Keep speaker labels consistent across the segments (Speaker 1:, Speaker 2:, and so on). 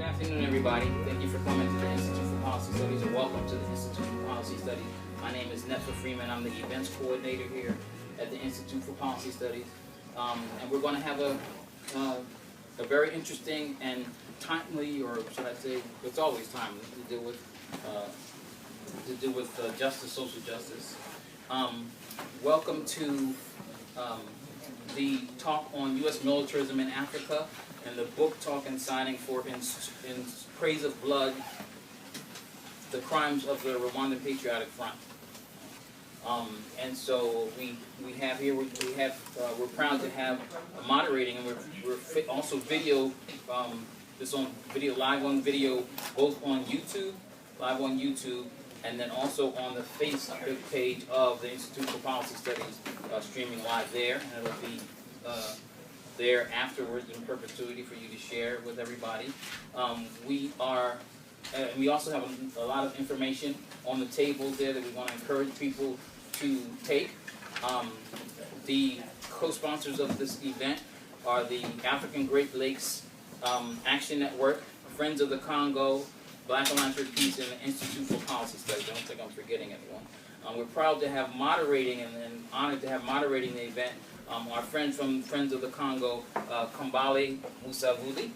Speaker 1: afternoon, everybody. Thank you for coming to the Institute for Policy Studies, and welcome to the Institute for Policy Studies. My name is Netfa Freeman. I'm the events coordinator here at the Institute for Policy Studies. And we're going to have a very interesting and timely, or should I say, it's always timely, to deal with justice, social justice. Welcome to the talk on U.S. militarism in Africa, and the book talk and signing for in Praise of Blood, the crimes of the Rwandan Patriotic Front. And so we have here, we're proud to have moderating, and we're also video, this on video, live on video, both on YouTube, live on YouTube, and then also on the Facebook page of the Institute for Policy Studies, streaming live there, and it'll be there afterwards in perpetuity for you to share with everybody. We also have a lot of information on the tables there that we want to encourage people to take. The co-sponsors of this event are the African Great Lakes Action Network, Friends of the Congo, Black Alliance for Peace, and the Institute for Policy Studies. I don't think I'm forgetting anyone. We're proud to have moderating and honored to have moderating the event our friend from Friends of the Congo, Kambale Musavuli,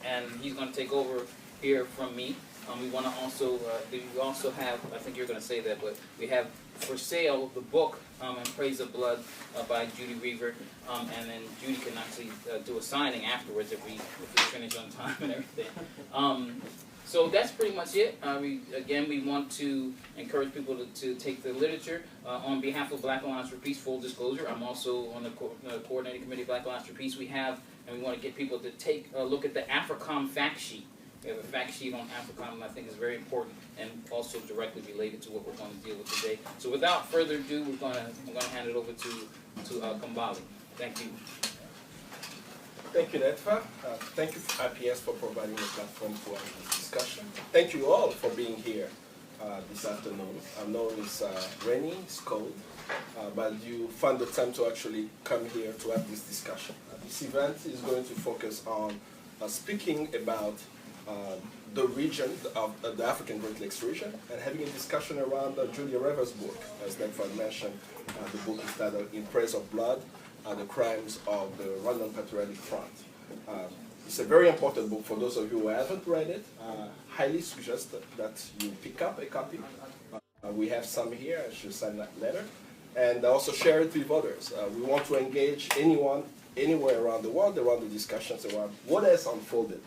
Speaker 1: and he's going to take over here from me. We want to also, we also have, I think you're going to say that, but we have for sale the book in Praise of Blood by Judi Rever, and then Judi can actually do a signing afterwards if we finish on time and everything. So that's pretty much it. We want to encourage people to take the literature. On behalf of Black Alliance for Peace, full disclosure, I'm also on the coordinating committee of Black Alliance for Peace. We have, and we want to get people to take a look at the AFRICOM fact sheet. We have a fact sheet on AFRICOM, and I think is very important and also directly related to what we're going to deal with today. So without further ado, I'm going to hand it over to Kambale. Thank you.
Speaker 2: Thank you, Netfa. Thank you, IPS, for providing a platform for this discussion. Thank you all for being here this afternoon. I know it's rainy, it's cold, but you found the time to actually come here to have this discussion. This event is going to focus on speaking about the region of the African Great Lakes region and having a discussion around Judi Rever's book. As Netfa mentioned, the book is titled In Praise of Blood, the crimes of the Rwandan Patriotic Front. It's a very important book. For those of you who haven't read it, highly suggest that you pick up a copy. We have some here. I should sign that letter. And also share it with others. We want to engage anyone, anywhere around the world, around the discussions around what has unfolded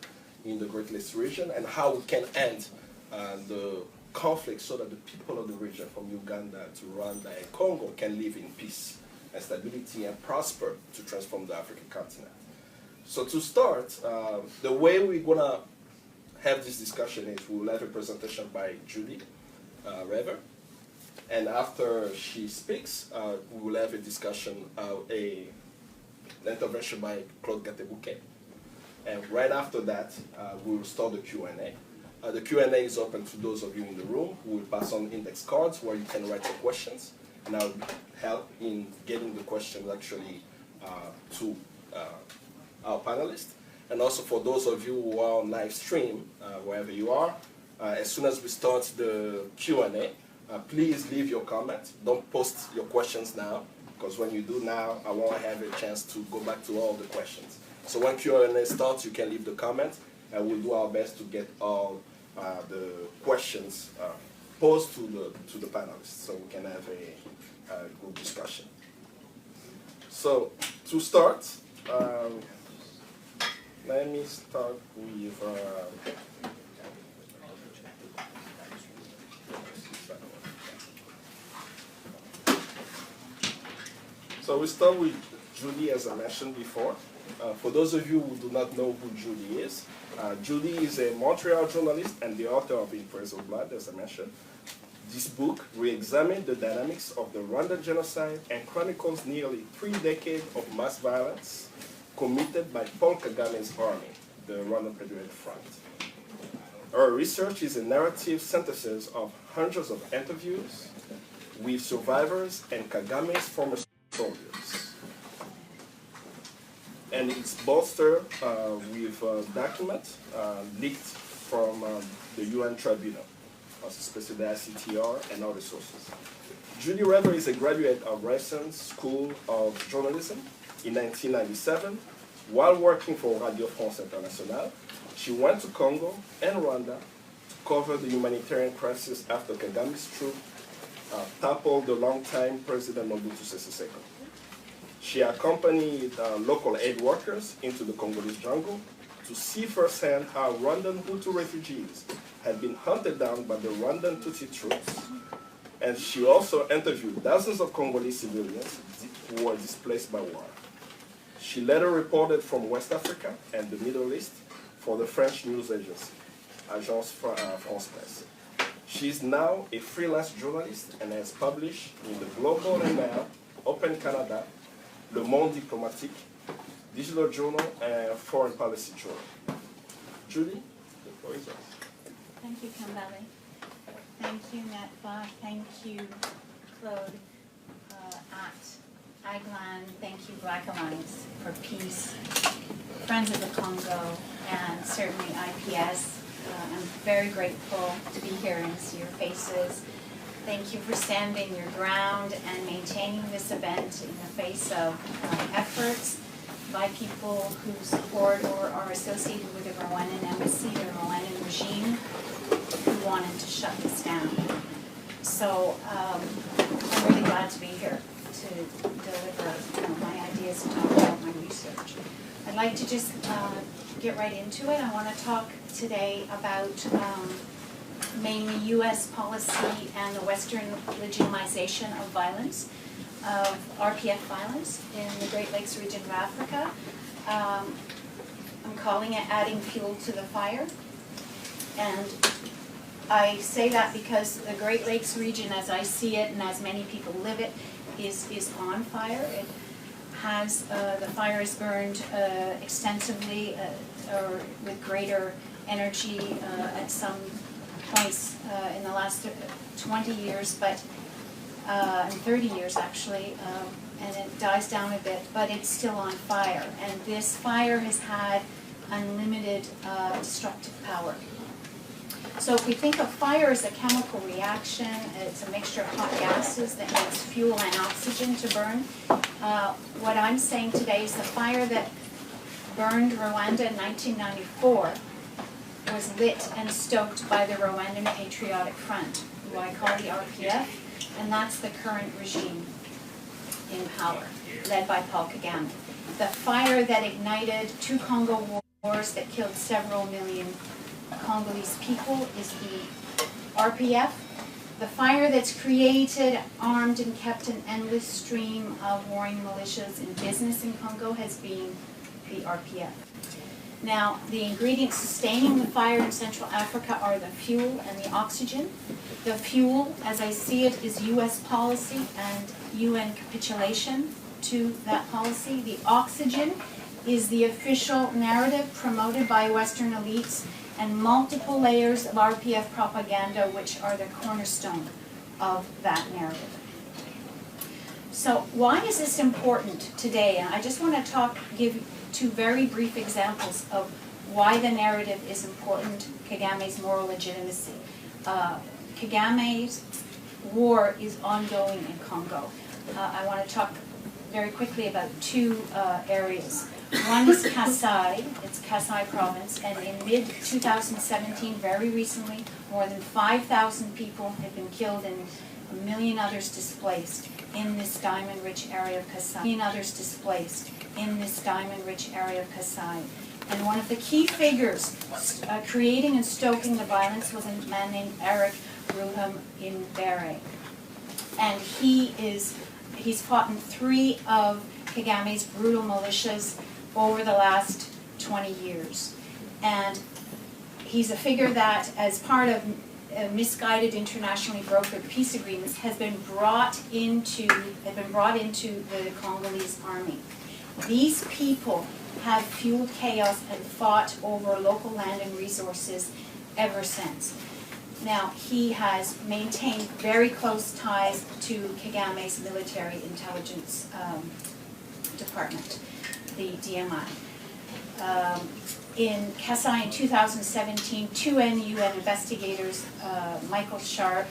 Speaker 2: in the Great Lakes region and how we can end the conflict so that the people of the region, from Uganda to Rwanda and Congo, can live in peace and stability and prosper to transform the African continent. So to start, the way we're going to have this discussion is we'll have a presentation by Judi Rever, and after she speaks, we will have a discussion, an intervention by Claude Gatebouke, and right after that, we will start the Q&A. The Q&A is open to those of you in the room. We will pass on index cards where you can write your questions, and I'll help in getting the questions actually to our panelists. And also for those of you who are on live stream, wherever you are, as soon as we start the Q&A, please leave your comments. Don't post your questions now, because when you do now, I won't have a chance to go back to all the questions. So when Q&A starts, you can leave the comments, and we'll do our best to get all the questions posed to the panelists, so we can have a good discussion. So to start, let me start with so we start with Judi, as I mentioned before. For those of you who do not know who Judi is a Montreal journalist and the author of In Praise of Blood, as I mentioned. This book re-examines the dynamics of the Rwandan genocide and chronicles nearly 3 decades of mass violence committed by Paul Kagame's army, the Rwandan Patriotic Front. Her research is a narrative synthesis of hundreds of interviews with survivors and Kagame's former soldiers. And it's bolstered with documents leaked from the UN Tribunal, especially the ICTR and other sources. Judi Rever is a graduate of Ryerson School of Journalism in 1997. While working for Radio France Internationale, she went to Congo and Rwanda to cover the humanitarian crisis after Kagame's troops toppled the longtime President Mobutu Sese Seko. She accompanied local aid workers into the Congolese jungle to see firsthand how Rwandan Hutu refugees had been hunted down by the Rwandan Tutsi troops. And she also interviewed dozens of Congolese civilians who were displaced by war. She later reported from West Africa and the Middle East for the French news agency, Agence France Presse. She is now a freelance journalist and has published in the Global and Mail, Open Canada, Le Monde Diplomatique, Digital Journal, and Foreign Policy Journal. Judi, the floor is yours.
Speaker 3: Thank you, Kambale. Thank you, Netfa. Thank you, Claude, at Aglan. Thank you, Black Alliance for Peace, Friends of the Congo, and certainly IPS. I'm very grateful to be here and see your faces. Thank you for standing your ground and maintaining this event in the face of efforts by people who support or are associated with the Rwandan embassy, the Rwandan regime, who wanted to shut this down. So I'm really glad to be here to deliver my ideas and talk about my research. I'd like to just get right into it. I want to talk today about mainly U.S. policy and the Western legitimization of violence, of RPF violence in the Great Lakes region of Africa. I'm calling it adding fuel to the fire. And I say that because the Great Lakes region, as I see it and as many people live it, is on fire. It has, the fire is burned extensively or with greater energy at some points in the last 20 years, but in 30 years actually, and it dies down a bit, but it's still on fire. And this fire has had unlimited destructive power. So if we think of fire as a chemical reaction, it's a mixture of hot gases that makes fuel and oxygen to burn. What I'm saying today is the fire that burned Rwanda in 1994 was lit and stoked by the Rwandan Patriotic Front, who I call the RPF, and that's the current regime in power, led by Paul Kagame. The fire that ignited two Congo wars that killed several million Congolese people is the RPF. The fire that's created, armed, and kept an endless stream of warring militias in business in Congo has been the RPF. Now, the ingredients sustaining the fire in Central Africa are the fuel and the oxygen. The fuel, as I see it, is U.S. policy and UN capitulation to that policy. The oxygen is the official narrative promoted by Western elites and multiple layers of RPF propaganda, which are the cornerstone of that narrative. So why is this important today? And I just want to give two very brief examples of why the narrative is important, Kagame's moral legitimacy. Kagame's war is ongoing in Congo. I want to talk very quickly about two areas. One is Kasai, it's Kasai province, and in mid-2017, very recently, more than 5,000 people have been killed and 1 million others displaced in this diamond-rich area of Kasai. 1 million others displaced in this diamond-rich area of Kasai. And one of the key figures creating and stoking the violence was a man named Eric Ruham in Bere. And he's fought in 3 of Kagame's brutal militias over the last 20 years. And he's a figure that, as part of misguided internationally brokered peace agreements, has been brought into the Congolese army. These people have fueled chaos and fought over local land and resources ever since. Now, he has maintained very close ties to Kagame's military intelligence department, the DMI. In Kasai in 2017, two UN investigators, Michael Sharp,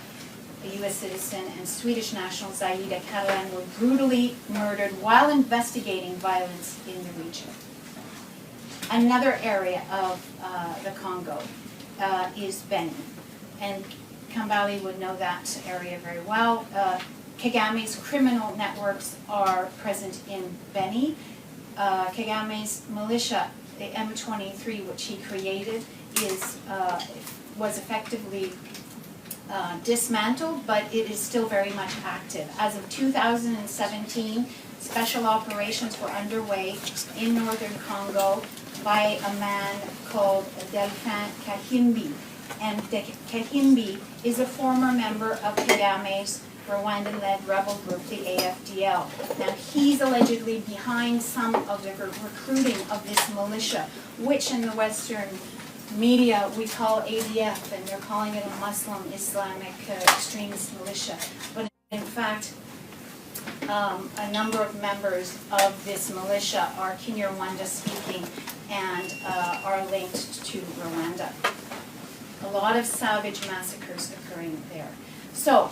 Speaker 3: a US citizen, and Swedish national Judi Caplan were brutally murdered while investigating violence in the region. Another area of the Congo is Beni, and Kambali would know that area very well. Kagame's criminal networks are present in Beni. Kagame's militia, the M23, which he created, was effectively dismantled, but it is still very much active. As of 2017, special operations were underway in northern Congo by a man called Delphin Kahimbi. And Kahimbi is a former member of Kagame's Rwandan-led rebel group, the AFDL. Now, he's allegedly behind some of the recruiting of this militia, which in the Western media we call ADF, and they're calling it a Muslim Islamic extremist militia. But in fact, a number of members of this militia are Kinyarwanda speaking and are linked to Rwanda. A lot of savage massacres occurring there. So,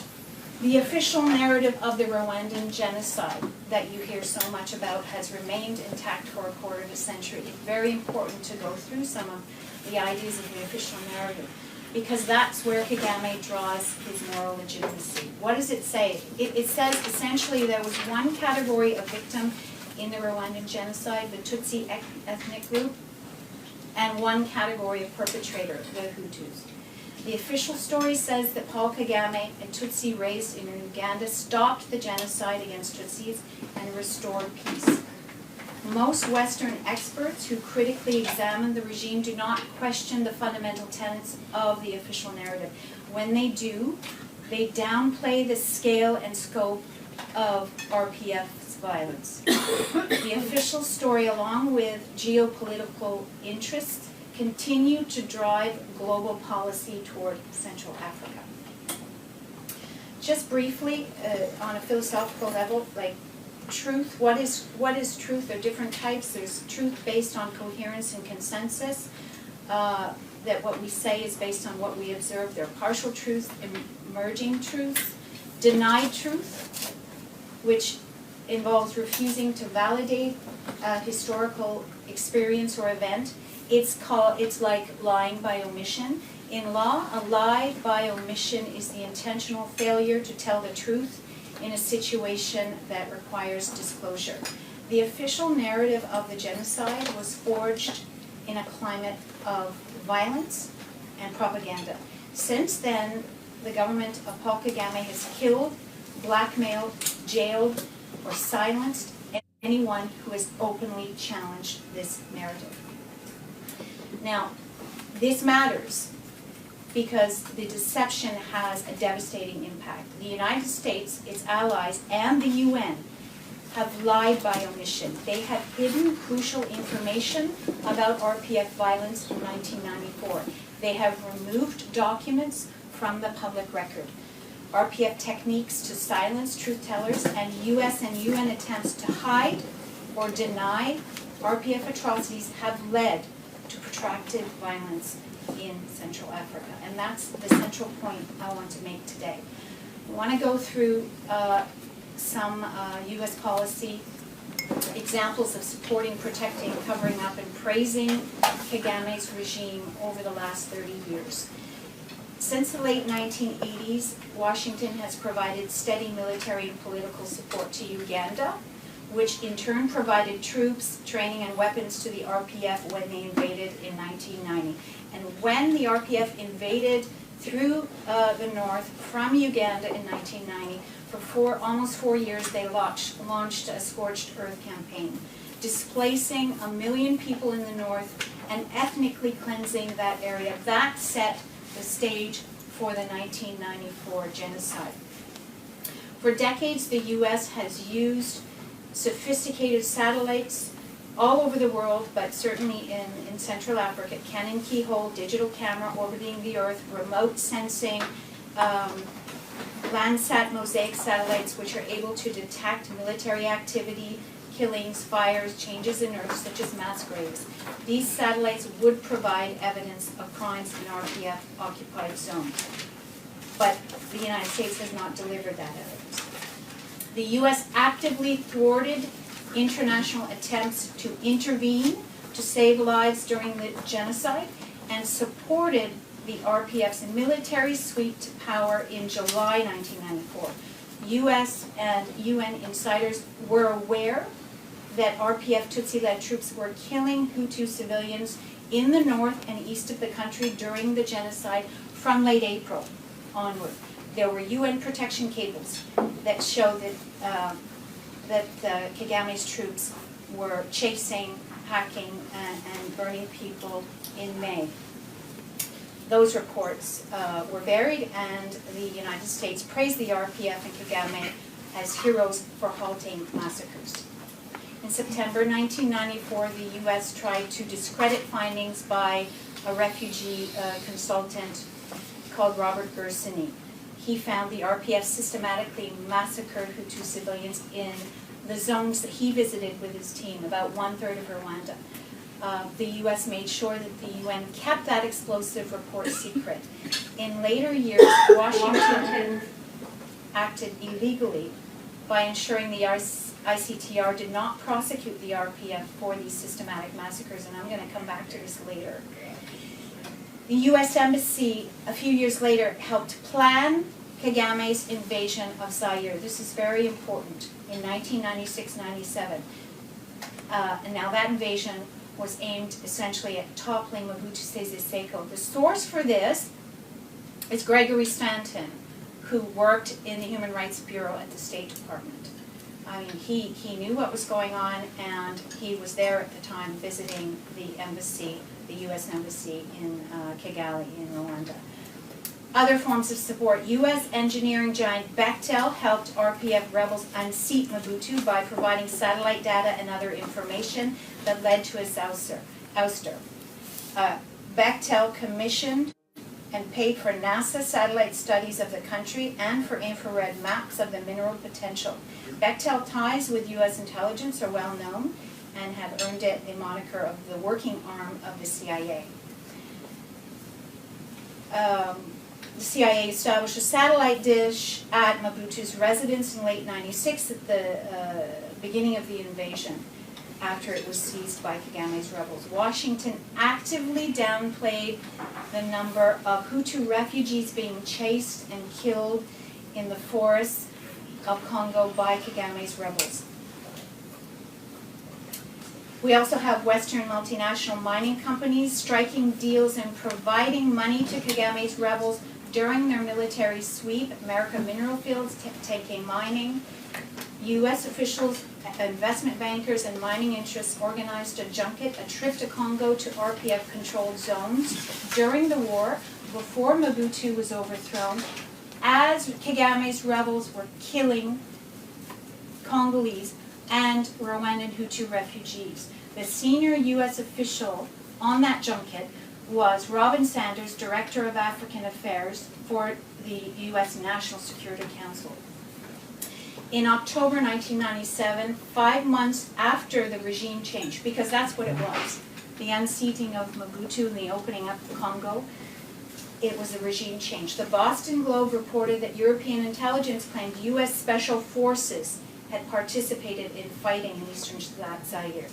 Speaker 3: the official narrative of the Rwandan genocide that you hear so much about has remained intact for a quarter of a century. It's very important to go through some of the ideas of the official narrative, because that's where Kagame draws his moral legitimacy. What does it say? It says essentially there was one category of victim in the Rwandan genocide, the Tutsi ethnic group, and one category of perpetrator, the Hutus. The official story says that Paul Kagame, a Tutsi raised in Uganda, stopped the genocide against Tutsis and restored peace. Most Western experts who critically examine the regime do not question the fundamental tenets of the official narrative. When they do, they downplay the scale and scope of RPF's violence. The official story, along with geopolitical interests, continue to drive global policy toward Central Africa. Just briefly, on a philosophical level, like truth, what is truth? There are different types. There's truth based on coherence and consensus, that what we say is based on what we observe. There are partial truths, emerging truths, denied truth, which involves refusing to validate a historical experience or event. It's like lying by omission. In law, a lie by omission is the intentional failure to tell the truth in a situation that requires disclosure. The official narrative of the genocide was forged in a climate of violence and propaganda. Since then, the government of Paul Kagame has killed, blackmailed, jailed, or silenced anyone who has openly challenged this narrative. Now, this matters because the deception has a devastating impact. The United States, its allies, and the UN have lied by omission. They have hidden crucial information about RPF violence in 1994. They have removed documents from the public record. RPF techniques to silence truth tellers and US and UN attempts to hide or deny RPF atrocities have led to protracted violence in Central Africa. And that's the central point I want to make today. I want to go through some US policy examples of supporting, protecting, covering up, and praising Kagame's regime over the last 30 years. Since the late 1980s, Washington has provided steady military and political support to Uganda, which in turn provided troops, training, and weapons to the RPF when they invaded in 1990. And when the RPF invaded through the north from Uganda in 1990, for almost 4 years they launched a scorched earth campaign, displacing 1 million people in the north and ethnically cleansing that area. That set the stage for the 1994 genocide. For decades, the US has used sophisticated satellites all over the world, but certainly in Central Africa, Cannon keyhole, digital camera orbiting the Earth, remote sensing, Landsat mosaic satellites which are able to detect military activity, killings, fires, changes in earth, such as mass graves. These satellites would provide evidence of crimes in RPF-occupied zones. But the United States has not delivered that evidence. The U.S. actively thwarted international attempts to intervene to save lives during the genocide and supported the RPF's military sweep to power in July 1994. U.S. and UN insiders were aware that RPF Tutsi-led troops were killing Hutu civilians in the north and east of the country during the genocide from late April onward. There were UN protection cables that showed that Kagame's troops were chasing, hacking, and burning people in May. Those reports were buried, and the United States praised the RPF and Kagame as heroes for halting massacres. In September 1994, the U.S. tried to discredit findings by a refugee consultant called Robert Gersony. He found the RPF systematically massacred Hutu civilians in the zones that he visited with his team, about 1/3 of Rwanda. The U.S. made sure that the UN kept that explosive report secret. In later years, Washington acted illegally by ensuring the ICTR did not prosecute the RPF for these systematic massacres, and I'm going to come back to this later. The U.S. Embassy, a few years later, helped plan Kagame's invasion of Zaire. This is very important, in 1996-97. And now that invasion was aimed essentially at toppling Mobutu Sese Seko. The source for this is Gregory Stanton, who worked in the Human Rights Bureau at the State Department. I mean, he knew what was going on, and he was there at the time visiting the embassy, the U.S. Embassy in Kigali in Rwanda. Other forms of support. U.S. engineering giant Bechtel helped RPF rebels unseat Mobutu by providing satellite data and other information that led to his ouster. Bechtel commissioned and paid for NASA satellite studies of the country and for infrared maps of the mineral potential. Bechtel ties with U.S. intelligence are well known and have earned it the moniker of the working arm of the CIA. The CIA established a satellite dish at Mobutu's residence in late '96 at the beginning of the invasion, after it was seized by Kagame's rebels. Washington actively downplayed the number of Hutu refugees being chased and killed in the forests of Congo by Kagame's rebels. We also have Western multinational mining companies striking deals and providing money to Kagame's rebels during their military sweep. American Mineral Fields, TK Mining. U.S. officials, investment bankers, and mining interests organized a junket, a trip to Congo to RPF-controlled zones during the war, before Mobutu was overthrown, as Kagame's rebels were killing Congolese and Rwandan Hutu refugees. The senior U.S. official on that junket was Robin Sanders, Director of African Affairs for the U.S. National Security Council. In October 1997, 5 months after the regime change, because that's what it was, the unseating of Mobutu and the opening up of Congo, it was a regime change. The Boston Globe reported that European intelligence claimed U.S. special forces had participated in fighting in eastern Zaire.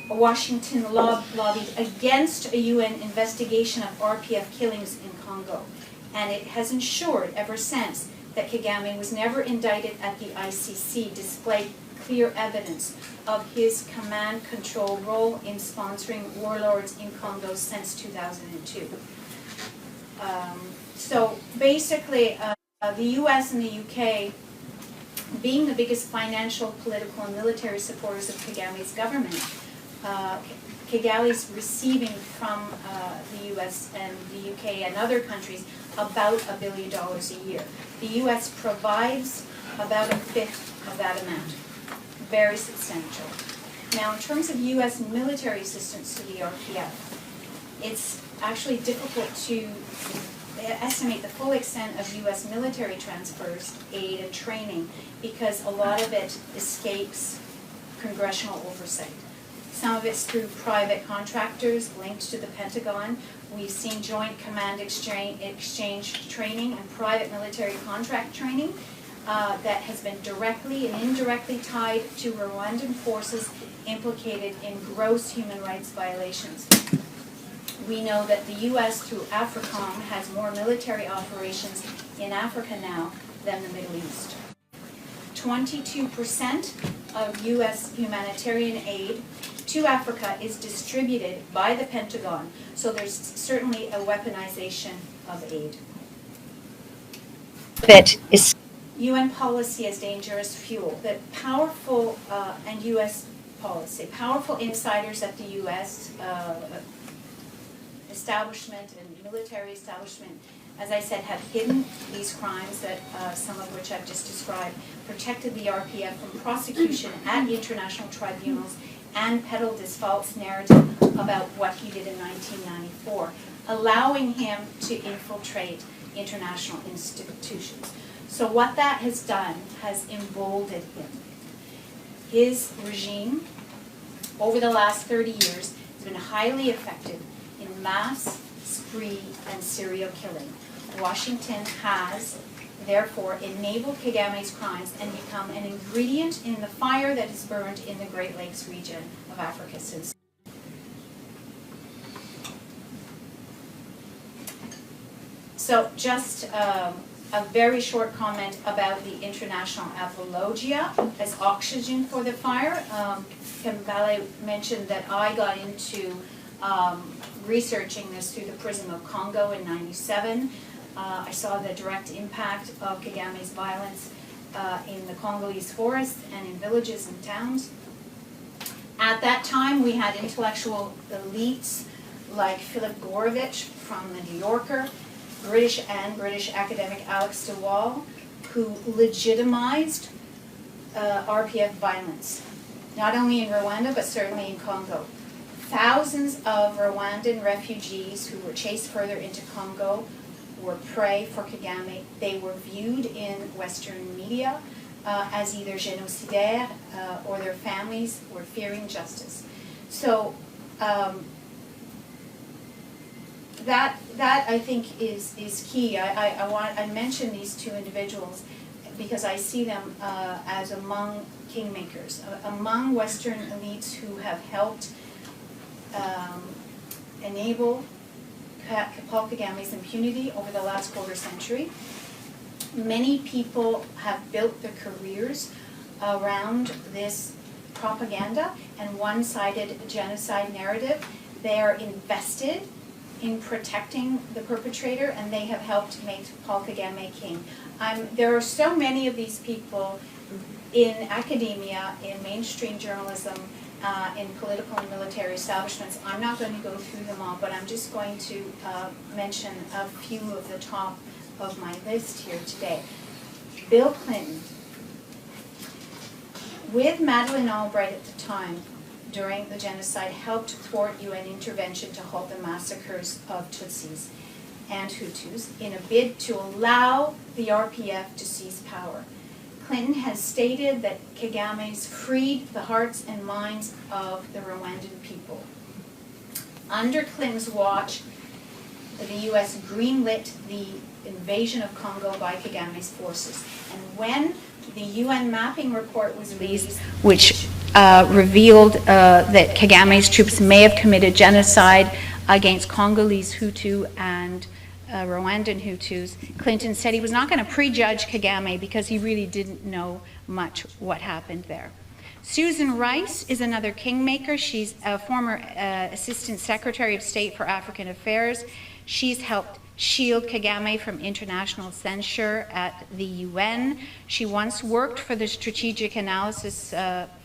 Speaker 3: Washington lobbied against a UN investigation of RPF killings in Congo, and it has ensured ever since that Kagame was never indicted at the ICC, displayed clear evidence of his command control role in sponsoring warlords in Congo since 2002. So basically, the US and the UK, being the biggest financial, political, and military supporters of Kagame's government, Kigalis receiving from the US and the UK and other countries about $1 billion a year. The US provides about 1/5 of that amount. Very substantial. Now, in terms of US military assistance to the RPF, it's actually difficult to estimate the full extent of US military transfers, aid, and training, because a lot of it escapes congressional oversight. Some of it's through private contractors linked to the Pentagon. We've seen joint command exchange training and private military contract training that has been directly and indirectly tied to Rwandan forces implicated in gross human rights violations. We know that the U.S. through AFRICOM has more military operations in Africa now than the Middle East. 22% of U.S. humanitarian aid to Africa is distributed by the Pentagon, so there's certainly a weaponization of aid.
Speaker 4: That is
Speaker 3: UN policy as dangerous fuel. That powerful and U.S. policy, powerful insiders at the U.S. Establishment and military establishment, as I said, have hidden these crimes that some of which I've just described, protected the RPF from prosecution at international tribunals, and peddled this false narrative about what he did in 1994, allowing him to infiltrate international institutions. So what that has done has emboldened him. His regime, over the last 30 years, has been highly effective in mass, spree, and serial killing. Washington has, therefore, enabled Kagame's crimes and become an ingredient in the fire that has burned in the Great Lakes region of Africa since. So just a very short comment about the international apologia as oxygen for the fire. Kigalis mentioned that I got into researching this through the prism of Congo in '97. I saw the direct impact of Kagame's violence in the Congolese forests and in villages and towns. At that time, we had intellectual elites like Philip Gorovitch from the New Yorker, British academic Alex de Waal, who legitimized RPF violence, not only in Rwanda, but certainly in Congo. Thousands of Rwandan refugees who were chased further into Congo were prey for Kagame. They were viewed in Western media as either génocidaires or their families were fearing justice. So that I think is key. I mention these two individuals because I see them as among kingmakers, among Western elites who have helped enable Paul Kagame's impunity over the last quarter century. Many people have built their careers around this propaganda and one-sided genocide narrative. They are invested in protecting the perpetrator, and they have helped make Paul Kagame king. There are so many of these people in academia, in mainstream journalism, in political and military establishments. I'm not going to go through them all, but I'm just going to mention a few of the top of my list here today. Bill Clinton, with Madeleine Albright at the time, during the genocide, helped thwart UN intervention to halt the massacres of Tutsis and Hutus in a bid to allow the RPF to seize power. Clinton has stated that Kagame's freed the hearts and minds of the Rwandan people. Under Clinton's watch, the U.S. greenlit the invasion of Congo by Kagame's forces. And when the UN mapping report was released, which revealed that Kagame's troops may have committed genocide against Congolese Hutu and Rwandan Hutus, Clinton said he was not going to prejudge Kagame because he really didn't know much what happened there. Susan Rice is another kingmaker. She's a former Assistant Secretary of State for African Affairs. She's helped shield Kagame from international censure at the UN. She once worked for the strategic analysis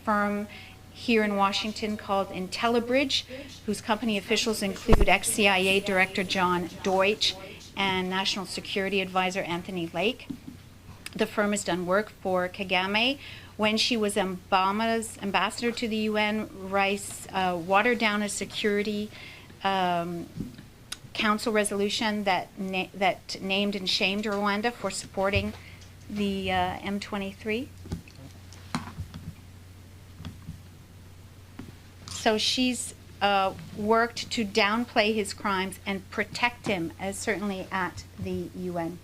Speaker 3: firm here in Washington called IntelliBridge, whose company officials include ex-CIA Director John Deutsch and National Security Advisor Anthony Lake. The firm has done work for Kagame. When she was Obama's ambassador to the UN, Rice watered down a Security Council resolution that named and shamed Rwanda for supporting the M23. So she's worked to downplay his crimes and protect him, as certainly at the UN.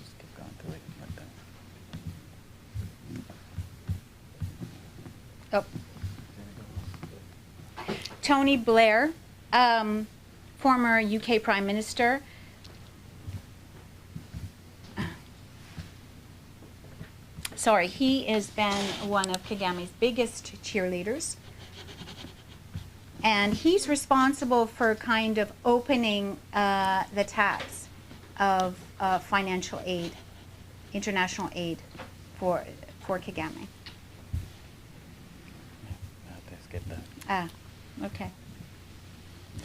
Speaker 4: Just keep going through it like that.
Speaker 3: Oh. Tony Blair, former UK Prime Minister. Sorry, he has been one of Kagame's biggest cheerleaders. And he's responsible for kind of opening the taps of financial aid, international aid for Kagame.
Speaker 4: Let's get that.
Speaker 3: Ah, okay.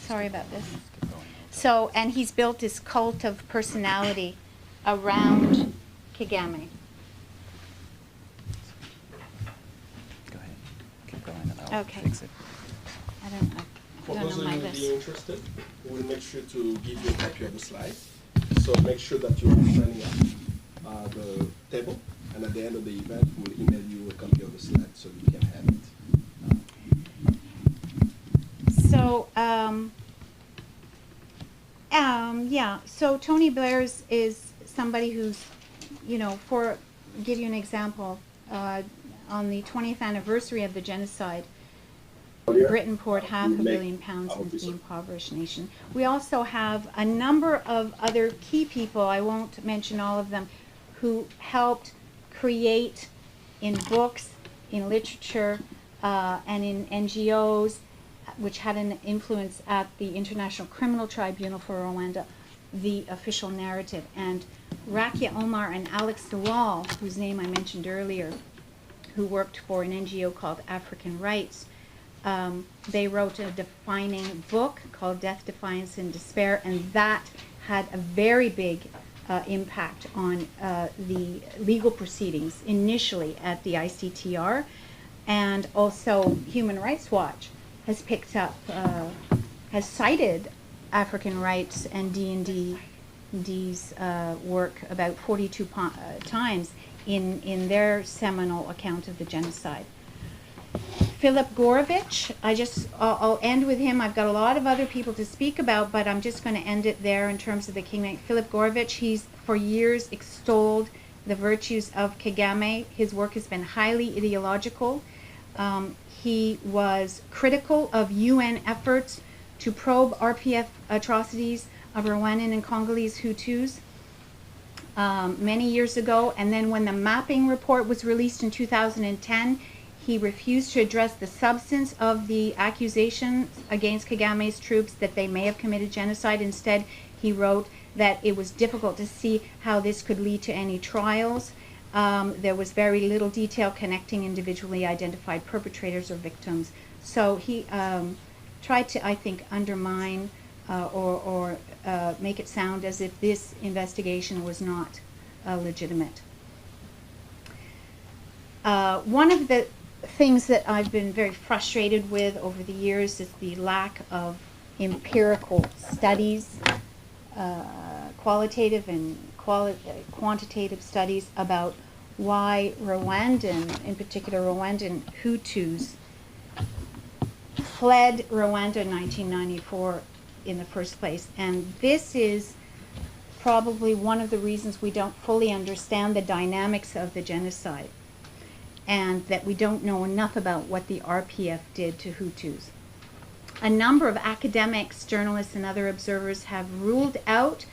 Speaker 3: Sorry about this.
Speaker 4: Just keep going.
Speaker 3: So, and he's built this cult of personality around Kagame.
Speaker 4: Go ahead. Keep going and I'll
Speaker 3: Okay.
Speaker 4: fix it.
Speaker 3: I don't know.
Speaker 2: For
Speaker 3: I don't
Speaker 2: those
Speaker 3: know
Speaker 2: of
Speaker 3: my
Speaker 2: you who
Speaker 3: list.
Speaker 2: be interested, we'll make sure to give you a copy of the slides. So make sure that you're signing up the table, and at the end of the event, we'll email you a copy of the slides so you can have it.
Speaker 3: So, yeah, so Tony Blair is somebody who's, you know, give you an example, on the 20th anniversary of the genocide, Britain poured £500 million into the impoverished nation. We also have a number of other key people, I won't mention all of them, who helped create in books, in literature, and in NGOs, which had an influence at the International Criminal Tribunal for Rwanda, the official narrative. And Rakia Omar and Alex Sewall, whose name I mentioned earlier, who worked for an NGO called African Rights, they wrote a defining book called Death, Defiance, and Despair, and that had a very big impact on the legal proceedings initially at the ICTR, and also Human Rights Watch has picked up, has cited African Rights and D&D's work about 42 times in their seminal account of the genocide. Philip Gorovich, I'll end with him. I've got a lot of other people to speak about, but I'm just going to end it there in terms of the Kingmaker. Philip Gorovich, he's for years extolled the virtues of Kagame. His work has been highly ideological. He was critical of UN efforts to probe RPF atrocities of Rwandan and Congolese Hutus many years ago. And then when the mapping report was released in 2010, he refused to address the substance of the accusations against Kagame's troops that they may have committed genocide. Instead, he wrote that it was difficult to see how this could lead to any trials. There was very little detail connecting individually identified perpetrators or victims. So he tried to, I think, undermine or make it sound as if this investigation was not legitimate. One of the things that I've been very frustrated with over the years is the lack of empirical studies, qualitative and quantitative studies about why Rwandan, in particular Rwandan Hutus, fled Rwanda in 1994 in the first place. And this is probably one of the reasons we don't fully understand the dynamics of the genocide, and that we don't know enough about what the RPF did to Hutus. A number of academics, journalists, and other observers have ruled out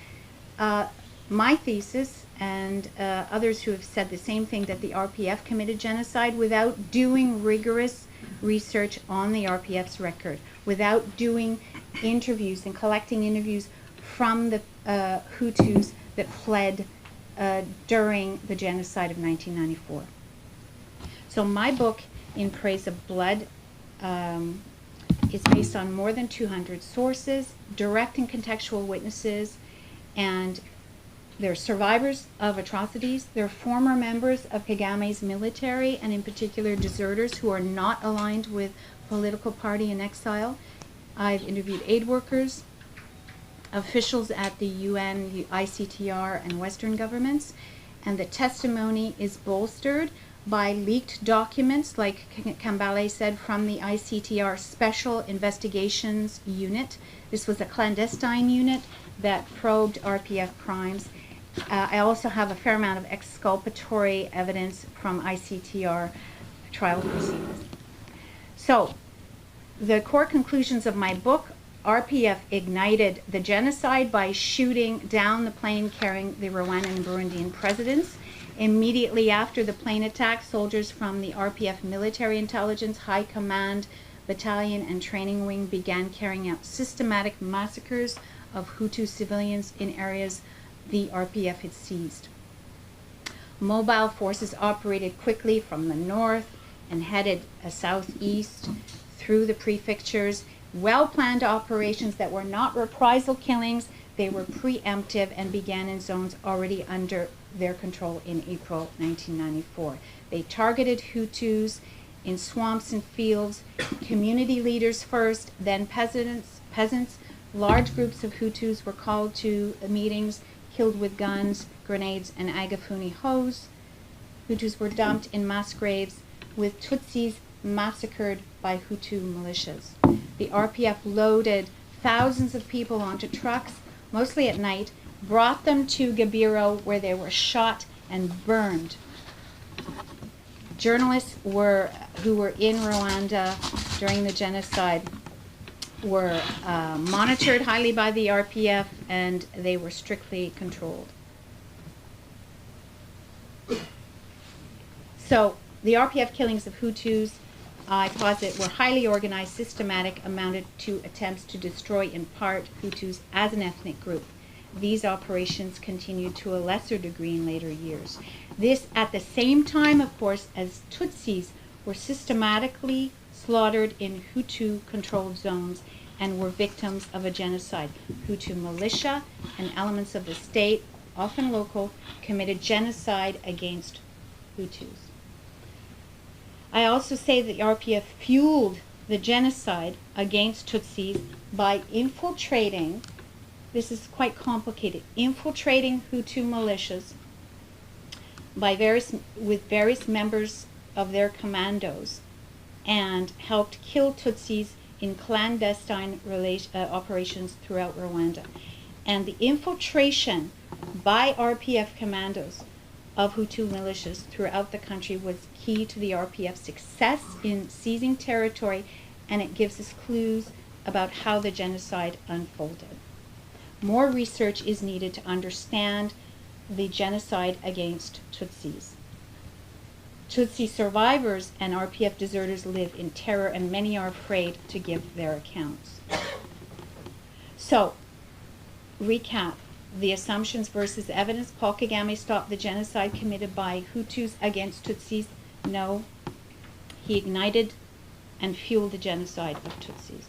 Speaker 3: my thesis, and others who have said the same thing, that the RPF committed genocide, without doing rigorous research on the RPF's record, without doing interviews and collecting interviews from the Hutus that fled during the genocide of 1994. So my book, In Praise of Blood, is based on more than 200 sources, direct and contextual witnesses, and they're survivors of atrocities. They're former members of Kagame's military, and in particular deserters who are not aligned with political party in exile. I've interviewed aid workers, officials at the UN, the ICTR, and Western governments, and the testimony is bolstered by leaked documents, like Kambale said, from the ICTR Special Investigations Unit. This was a clandestine unit that probed RPF crimes. I also have a fair amount of exculpatory evidence from ICTR trial proceedings. So, the core conclusions of my book: RPF ignited the genocide by shooting down the plane carrying the Rwandan and Burundian presidents. Immediately after the plane attack, soldiers from the RPF Military Intelligence High Command Battalion and Training Wing began carrying out systematic massacres of Hutu civilians in areas the RPF had seized. Mobile forces operated quickly from the north and headed southeast through the prefectures. Well-planned operations that were not reprisal killings, they were preemptive and began in zones already under their control in April 1994. They targeted Hutus in swamps and fields, community leaders first, then peasants. Large groups of Hutus were called to meetings, killed with guns, grenades, and agafuni hose. Hutus were dumped in mass graves, with Tutsis massacred by Hutu militias. The RPF loaded thousands of people onto trucks, mostly at night, brought them to Gabiro, where they were shot and burned. Journalists who were in Rwanda during the genocide were monitored highly by the RPF, and they were strictly controlled. So the RPF killings of Hutus, I posit, were highly organized, systematic, amounted to attempts to destroy in part Hutus as an ethnic group. These operations continued to a lesser degree in later years. This at the same time, of course, as Tutsis were systematically slaughtered in Hutu-controlled zones and were victims of a genocide. Hutu militia and elements of the state, often local, committed genocide against Hutus. I also say that the RPF fueled the genocide against Tutsis by infiltrating, this is quite complicated, infiltrating Hutu militias with various members of their commandos, and helped kill Tutsis in clandestine operations throughout Rwanda. And the infiltration by RPF commandos of Hutu militias throughout the country was key to the RPF's success in seizing territory, and it gives us clues about how the genocide unfolded. More research is needed to understand the genocide against Tutsis. Tutsi survivors and RPF deserters live in terror, and many are afraid to give their accounts. So, recap. The assumptions versus evidence. Paul Kagame stopped the genocide committed by Hutus against Tutsis. No. He ignited and fueled the genocide of Tutsis.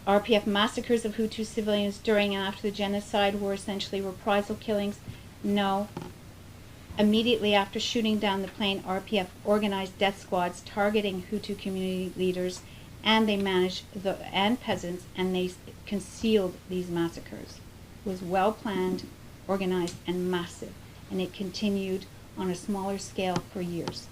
Speaker 3: RPF massacres of Hutu civilians during and after the genocide were essentially reprisal killings. No. Immediately after shooting down the plane, RPF organized death squads targeting Hutu community leaders, and they managed and peasants, and they concealed these massacres. It was well planned, organized, and massive, and it continued on a smaller scale for years.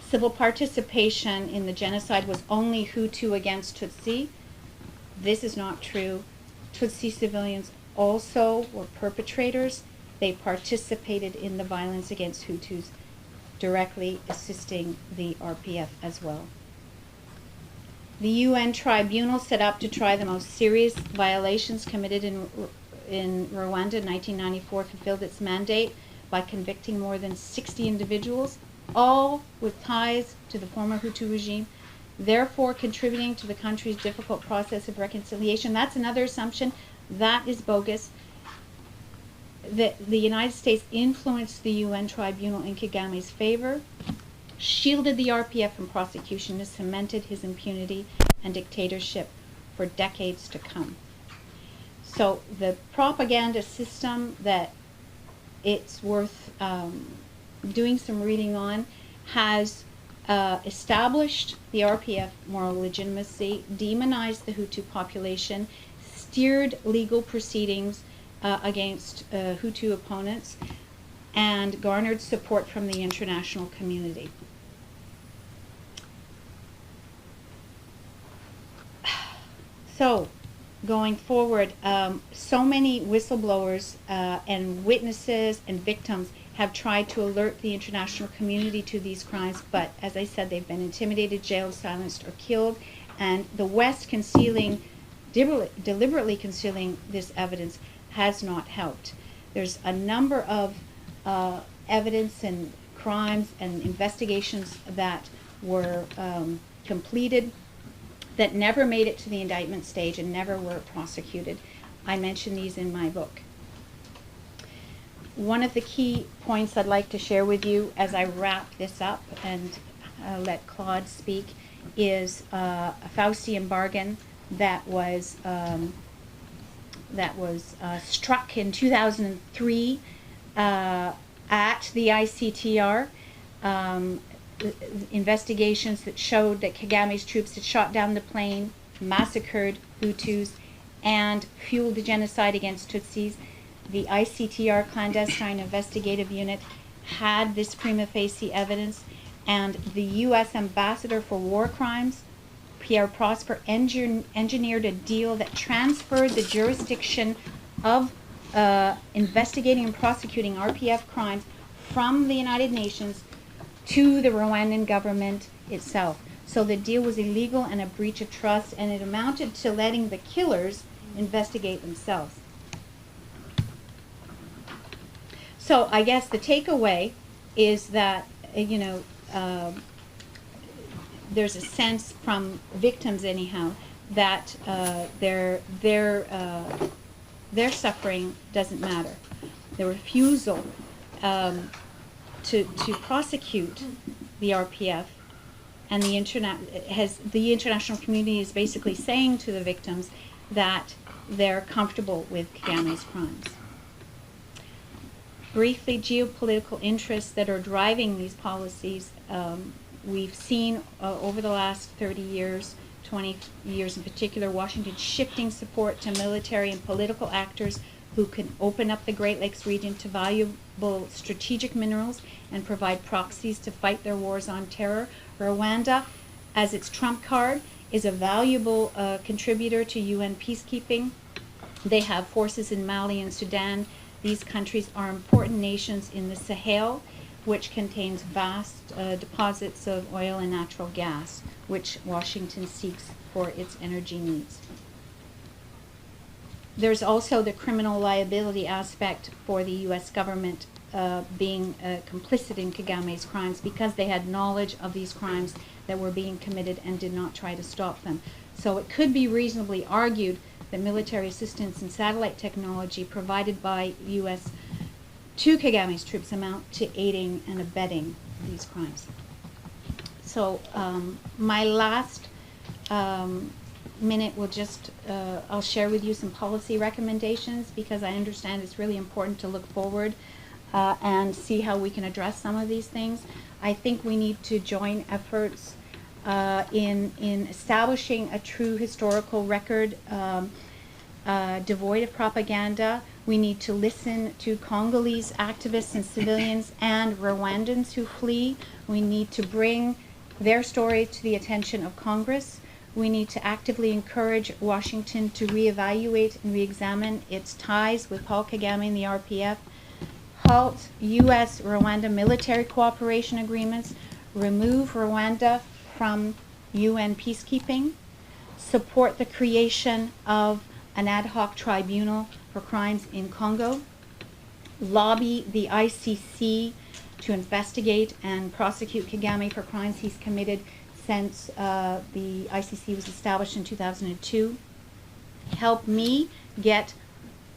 Speaker 3: Civil participation in the genocide was only Hutu against Tutsi. This is not true. Tutsi civilians also were perpetrators. They participated in the violence against Hutus, directly assisting the RPF as well. The UN tribunal set up to try the most serious violations committed in Rwanda in 1994 fulfilled its mandate by convicting more than 60 individuals, all with ties to the former Hutu regime, therefore contributing to the country's difficult process of reconciliation. That's another assumption. That is bogus. The United States influenced the UN tribunal in Kagame's favor, shielded the RPF from prosecution, and cemented his impunity and dictatorship for decades to come. So the propaganda system that it's worth doing some reading on has established the RPF moral legitimacy, demonized the Hutu population, steered legal proceedings against Hutu opponents, and garnered support from the international community. So, going forward, so many whistleblowers and witnesses and victims have tried to alert the international community to these crimes, but as I said, they've been intimidated, jailed, silenced, or killed, and the West deliberately concealing this evidence has not helped. There's a number of evidence and crimes and investigations that were completed that never made it to the indictment stage and never were prosecuted. I mention these in my book. One of the key points I'd like to share with you as I wrap this up and let Claude speak is a Faustian bargain that was struck in 2003 at the ICTR. Investigations that showed that Kagame's troops had shot down the plane, massacred Hutus, and fueled the genocide against Tutsis. The ICTR clandestine investigative unit had this prima facie evidence, and the U.S. Ambassador for War Crimes, Pierre Prosper, engineered a deal that transferred the jurisdiction of investigating and prosecuting RPF crimes from the United Nations to the Rwandan government itself. So the deal was illegal and a breach of trust, and it amounted to letting the killers investigate themselves. So I guess the takeaway is that, there's a sense from victims anyhow that their suffering doesn't matter. The refusal to prosecute the RPF and the international community is basically saying to the victims that they're comfortable with Kagame's crimes. Briefly, geopolitical interests that are driving these policies. We've seen over the last 30 years, 20 years in particular, Washington shifting support to military and political actors who can open up the Great Lakes region to valuable strategic minerals and provide proxies to fight their wars on terror. Rwanda, as its trump card, is a valuable contributor to UN peacekeeping. They have forces in Mali and Sudan. These countries are important nations in the Sahel, which contains vast deposits of oil and natural gas, which Washington seeks for its energy needs. There's also the criminal liability aspect for the U.S. government being complicit in Kagame's crimes because they had knowledge of these crimes that were being committed and did not try to stop them. So it could be reasonably argued that military assistance and satellite technology provided by U.S. to Kagame's troops amount to aiding and abetting these crimes. So my last minute will just, I'll share with you some policy recommendations because I understand it's really important to look forward and see how we can address some of these things. I think we need to join efforts in establishing a true historical record devoid of propaganda. We need to listen to Congolese activists and civilians and Rwandans who flee. We need to bring their story to the attention of Congress. We need to actively encourage Washington to reevaluate and reexamine its ties with Paul Kagame and the RPF, halt U.S.-Rwanda military cooperation agreements, remove Rwanda from UN peacekeeping, support the creation of an ad hoc tribunal for crimes in Congo, lobby the ICC to investigate and prosecute Kagame for crimes he's committed since the ICC was established in 2002. Help me get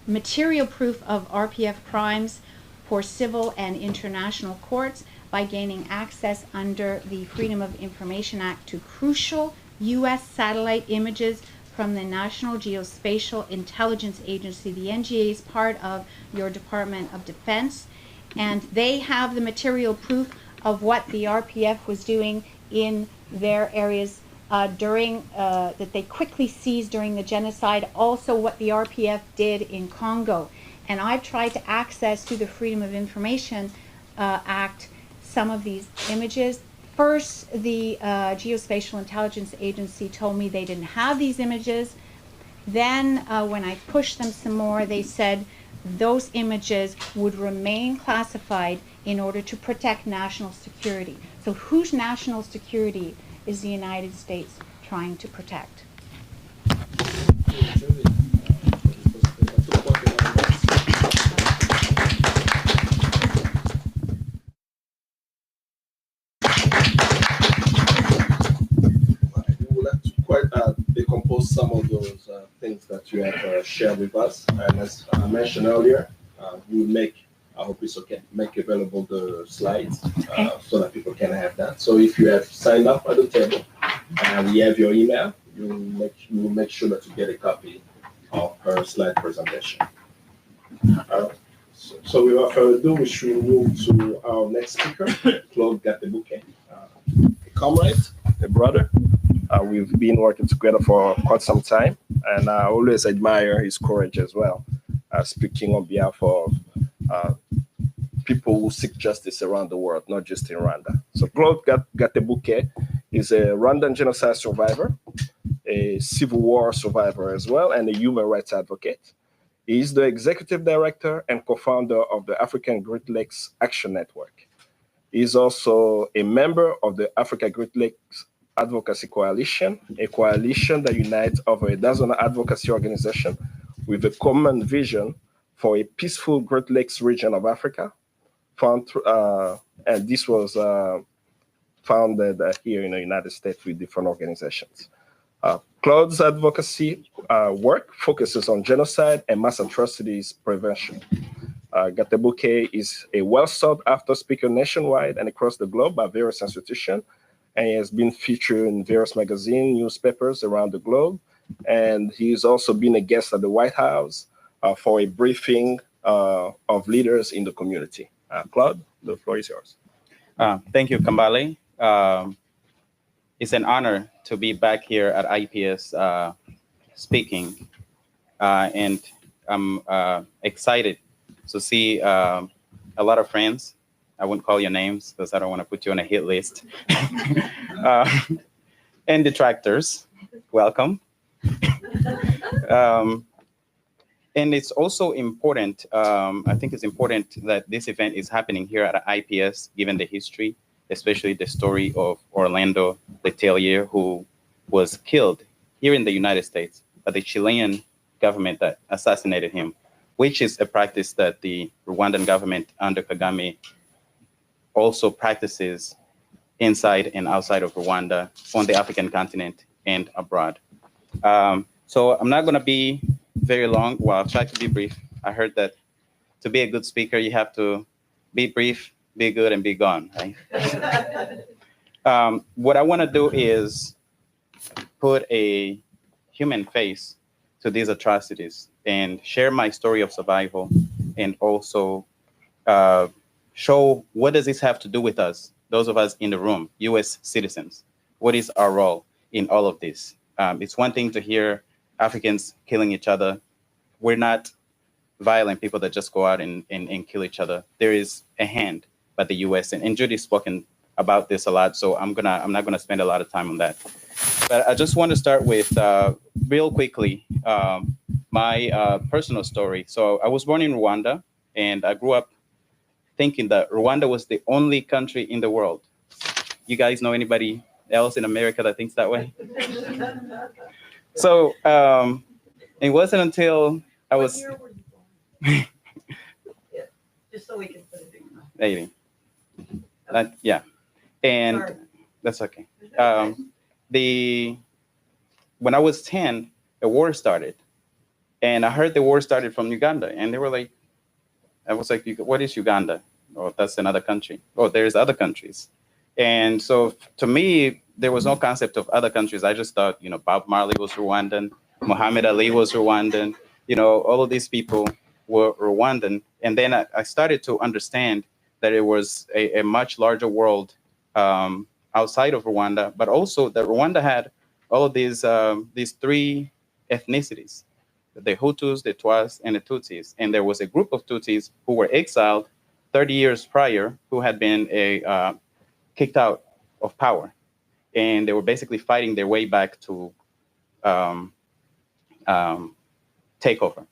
Speaker 3: material proof of RPF crimes for civil and international courts by gaining access under the Freedom of Information Act to crucial U.S. satellite images from the National Geospatial Intelligence Agency. The NGA is part of your Department of Defense, and they have the material proof of what the RPF was doing in their areas that they quickly seized during the genocide, also what the RPF did in Congo. And I've tried to access through the Freedom of Information Act some of these images. First, the Geospatial Intelligence Agency told me they didn't have these images. Then when I pushed them some more, they said those images would remain classified in order to protect national security. So whose national security is the United States trying to protect?
Speaker 2: Decompose some of those things that you have shared with us. And as I mentioned earlier, we will make, I hope it's okay, make available the slides so that people can have that. So if you have signed up at the table and we have your email, you will make sure that you get a copy of her slide presentation. So without further ado, we should move to our next speaker, Claude Gattebuke, a comrade, a brother. We've been working together for quite some time, and I always admire his courage as well, speaking on behalf of people who seek justice around the world, not just in Rwanda. So Claude Gattebuke is a Rwandan genocide survivor, a civil war survivor as well, and a human rights advocate. He is the executive director and co-founder of the African Great Lakes Action Network. He is also a member of the Africa Great Lakes Advocacy Coalition, a coalition that unites over a dozen advocacy organizations with a common vision for a peaceful Great Lakes region of Africa. And this was founded here in the United States with different organizations. Claude's advocacy work focuses on genocide and mass atrocities prevention. Gattebuke is a well-sought-after speaker nationwide and across the globe by various institutions, and he has been featured in various magazines, newspapers around the globe. And he's also been a guest at the White House for a briefing of leaders in the community. Claude, the floor is yours.
Speaker 5: Thank you, Kambale. It's an honor to be back here at IPS speaking. And I'm excited to see a lot of friends. I wouldn't call your names because I don't want to put you on a hit list. And detractors, welcome. And it's also important, I think it's important that this event is happening here at IPS, given the history, especially the story of Orlando Letelier, who was killed here in the United States by the Chilean government that assassinated him, which is a practice that the Rwandan government under Kagame also practices inside and outside of Rwanda, on the African continent and abroad. So I'm not going to be very long. Well, I'll try to be brief. I heard that to be a good speaker, you have to be brief, be good, and be gone, right? What I want to do is put a human face to these atrocities and share my story of survival, and also show what does this have to do with us, those of us in the room, US citizens. What is our role in all of this? It's one thing to hear Africans killing each other. We're not violent people that just go out and kill each other. There is a hand by the US, and Judi's spoken about this a lot, so I'm not gonna spend a lot of time on that. But I just want to start with, real quickly, my personal story. So I was born in Rwanda, and I grew up thinking that Rwanda was the only country in the world. You guys know anybody else in America that thinks that way? So it wasn't until I was... What year were you born? Yeah, just so we can put it in. 80. Okay. Yeah, and sorry. That's okay. When I was 10, the war started. And I heard the war started from Uganda. And they were like, I was like, what is Uganda? Oh, that's another country. Oh, there's other countries. And so to me, there was no concept of other countries. I just thought, Bob Marley was Rwandan, Muhammad Ali was Rwandan, all of these people were Rwandan. And then I started to understand that it was a much larger world outside of Rwanda, but also that Rwanda had all of these three ethnicities. the Hutus, the Twas, and the Tutsis. And there was a group of Tutsis who were exiled 30 years prior who had been kicked out of power. And they were basically fighting their way back to takeover.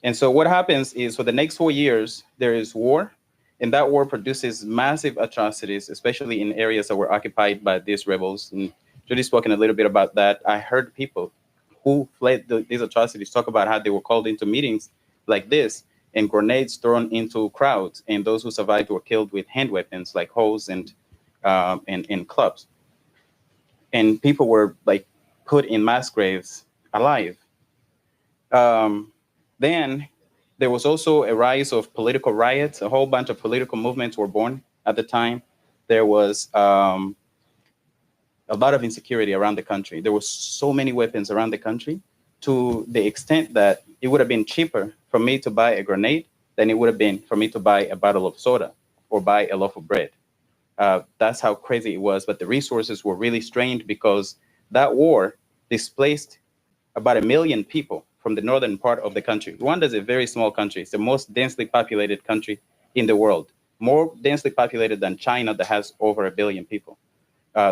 Speaker 5: And so what happens is for the next 4 years, there is war. And that war produces massive atrocities, especially in areas that were occupied by these rebels. And Judy's spoken a little bit about that. I heard people who fled these atrocities talk about how they were called into meetings like this and grenades thrown into crowds. And those who survived were killed with hand weapons like hoes and clubs. And people were like put in mass graves alive. Then there was also a rise of political riots. A whole bunch of political movements were born at the time. There was a lot of insecurity around the country. There were so many weapons around the country to the extent that it would have been cheaper for me to buy a grenade than it would have been for me to buy a bottle of soda or buy a loaf of bread. That's how crazy it was. But the resources were really strained because that war displaced about 1 million people from the northern part of the country. Rwanda is a very small country. It's the most densely populated country in the world, more densely populated than China that has over 1 billion people.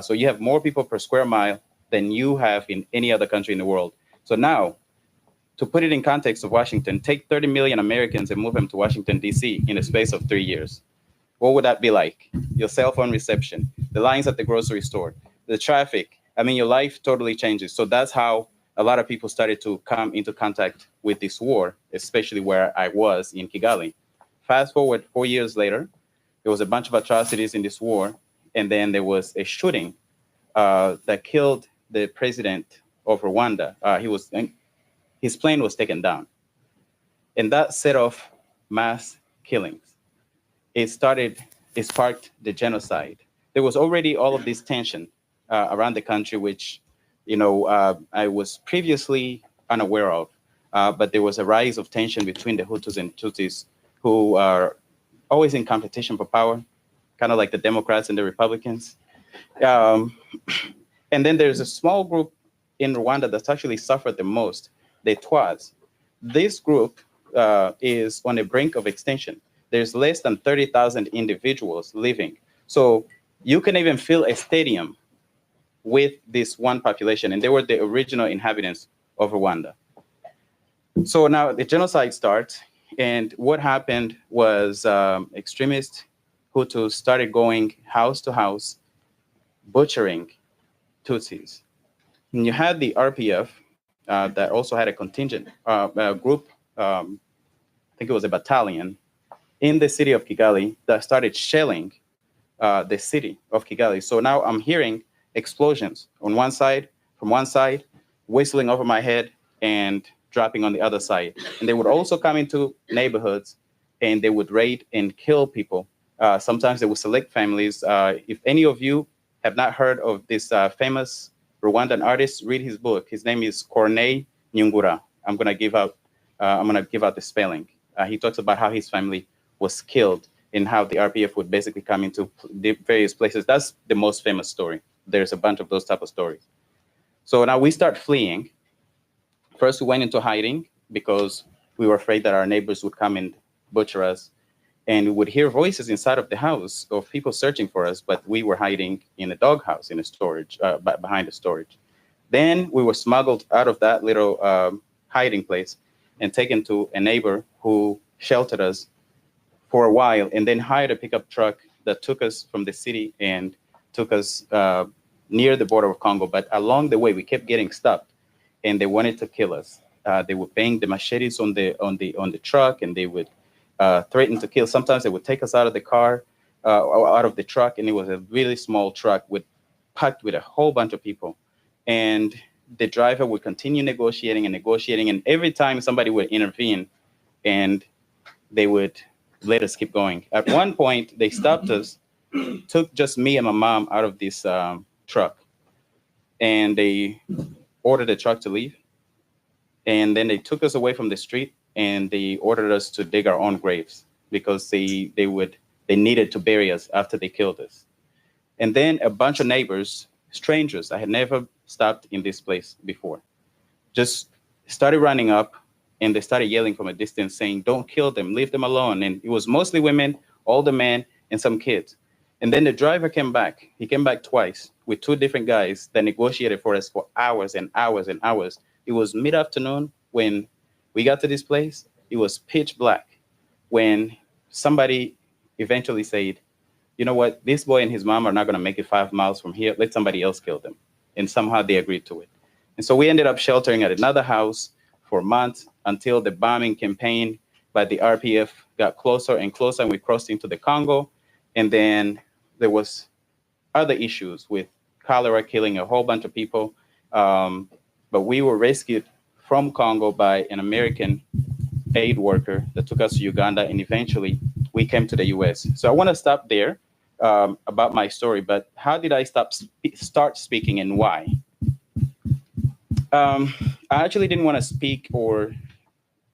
Speaker 5: So you have more people per square mile than you have in any other country in the world. So now, to put it in context of Washington, take 30 million Americans and move them to Washington, D.C. in a space of 3 years. What would that be like? Your cell phone reception, the lines at the grocery store, the traffic. I mean, your life totally changes. So that's how a lot of people started to come into contact with this war, especially where I was in Kigali. Fast forward 4 years later, there was a bunch of atrocities in this war. And then there was a shooting that killed the president of Rwanda. His plane was taken down. And that set off mass killings. It sparked the genocide. There was already all of this tension around the country, which I was previously unaware of, but there was a rise of tension between the Hutus and Tutsis, who are always in competition for power, kind of like the Democrats and the Republicans. And then there's a small group in Rwanda that's actually suffered the most, the Twas. This group is on the brink of extinction. There's less than 30,000 individuals living. So you can even fill a stadium with this one population, and they were the original inhabitants of Rwanda. So now the genocide starts, and what happened was extremist Hutus started going house to house, butchering Tutsis. And you had the RPF that also had a contingent group, I think it was a battalion, in the city of Kigali that started shelling the city of Kigali. So now I'm hearing explosions on one side, from one side, whistling over my head and dropping on the other side. And they would also come into neighborhoods and they would raid and kill people. Sometimes they would select families. If any of you have not heard of this famous Rwandan artist, read his book. His name is Corneille Nyungura. I'm gonna give out the spelling. He talks about how his family was killed and how the RPF would basically come into the various places. That's the most famous story. There's a bunch of those type of stories. So now we start fleeing. First, we went into hiding because we were afraid that our neighbors would come and butcher us. And we would hear voices inside of the house of people searching for us, but we were hiding in a doghouse in a storage, behind a storage. Then we were smuggled out of that little hiding place and taken to a neighbor who sheltered us for a while, and then hired a pickup truck that took us from the city and took us near the border of Congo. But along the way, we kept getting stopped, and they wanted to kill us. They would bang the machetes on the truck, and they would threaten to kill. Sometimes they would take us out of the car, out of the truck, and it was a really small truck packed with a whole bunch of people. And the driver would continue negotiating, and every time somebody would intervene, and they would let us keep going. At one point, they stopped us, took just me and my mom out of this truck, and they ordered the truck to leave. And then they took us away from the street, and they ordered us to dig our own graves because they needed to bury us after they killed us. And then a bunch of neighbors, strangers, I had never stopped in this place before, just started running up and they started yelling from a distance saying, "Don't kill them, leave them alone." And it was mostly women, older men, and some kids. And then the driver came back. He came back twice with two different guys that negotiated for us for hours and hours and hours. It was mid-afternoon when we got to this place. It was pitch black when somebody eventually said, "You know what? This boy and his mom are not going to make it 5 miles from here. Let somebody else kill them." And somehow they agreed to it. And so we ended up sheltering at another house for months until the bombing campaign by the RPF got closer and closer, and we crossed into the Congo. And then there was other issues with cholera killing a whole bunch of people. But we were rescued from Congo by an American aid worker that took us to Uganda, and eventually we came to the US. So I want to stop there about my story, but how did I start speaking and why? I actually didn't want to speak or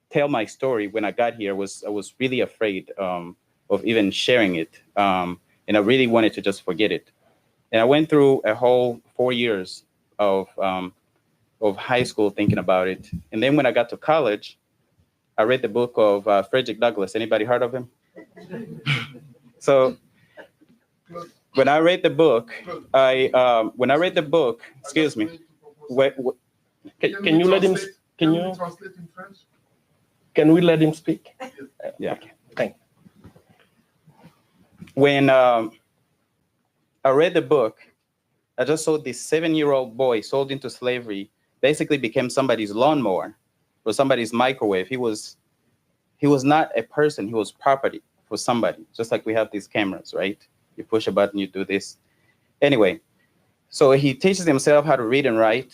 Speaker 5: tell my story when I got here. I was really afraid of even sharing it. And I really wanted to just forget it. And I went through a whole 4 years of high school thinking about it. And then when I got to college, I read the book of Frederick Douglass. Anybody heard of him? So when I read the book, excuse me.
Speaker 2: Can you let him? Can you translate in French? Can we let him speak?
Speaker 5: Yeah.
Speaker 2: Thank you.
Speaker 5: When I read the book, I just saw this 7-year-old boy sold into slavery basically became somebody's lawnmower or somebody's microwave. He was not a person, he was property for somebody, just like we have these cameras, right? You push a button, you do this. Anyway, so he teaches himself how to read and write,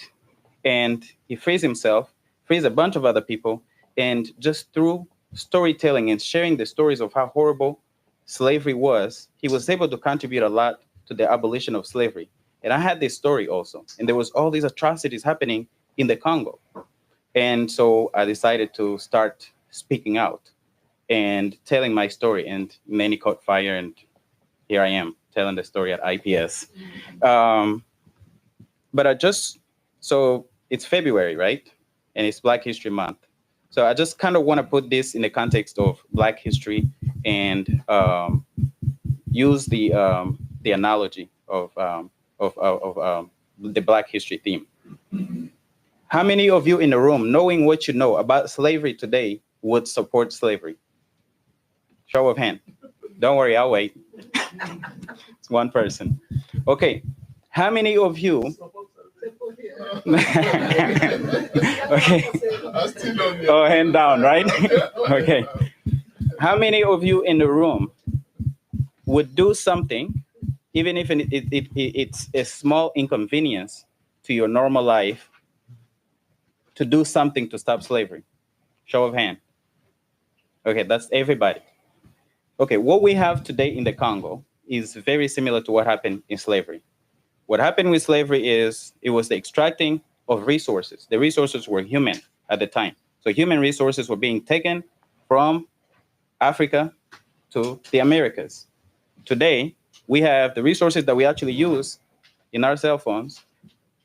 Speaker 5: and he frees himself, frees a bunch of other people, and just through storytelling and sharing the stories of how horrible slavery was, he was able to contribute a lot to the abolition of slavery. And I had this story also, and there was all these atrocities happening in the Congo. And so I decided to start speaking out and telling my story, and many caught fire, and here I am telling the story at IPS. So it's February, right? And it's Black History Month. So I just kind of want to put this in the context of Black history and use the analogy of the Black history theme. How many of you in the room, knowing what you know about slavery today, would support slavery? Show of hand. Don't worry, I'll wait. It's one person. Okay. How many of you? Okay. Oh, hand down, right? Okay. How many of you in the room would do something, even if it's a small inconvenience to your normal life, to do something to stop slavery? Show of hand. Okay, that's everybody. Okay, what we have today in the Congo is very similar to what happened in slavery. What happened with slavery is it was the extracting of resources. The resources were human at the time. So human resources were being taken from Africa to the Americas. Today, we have the resources that we actually use in our cell phones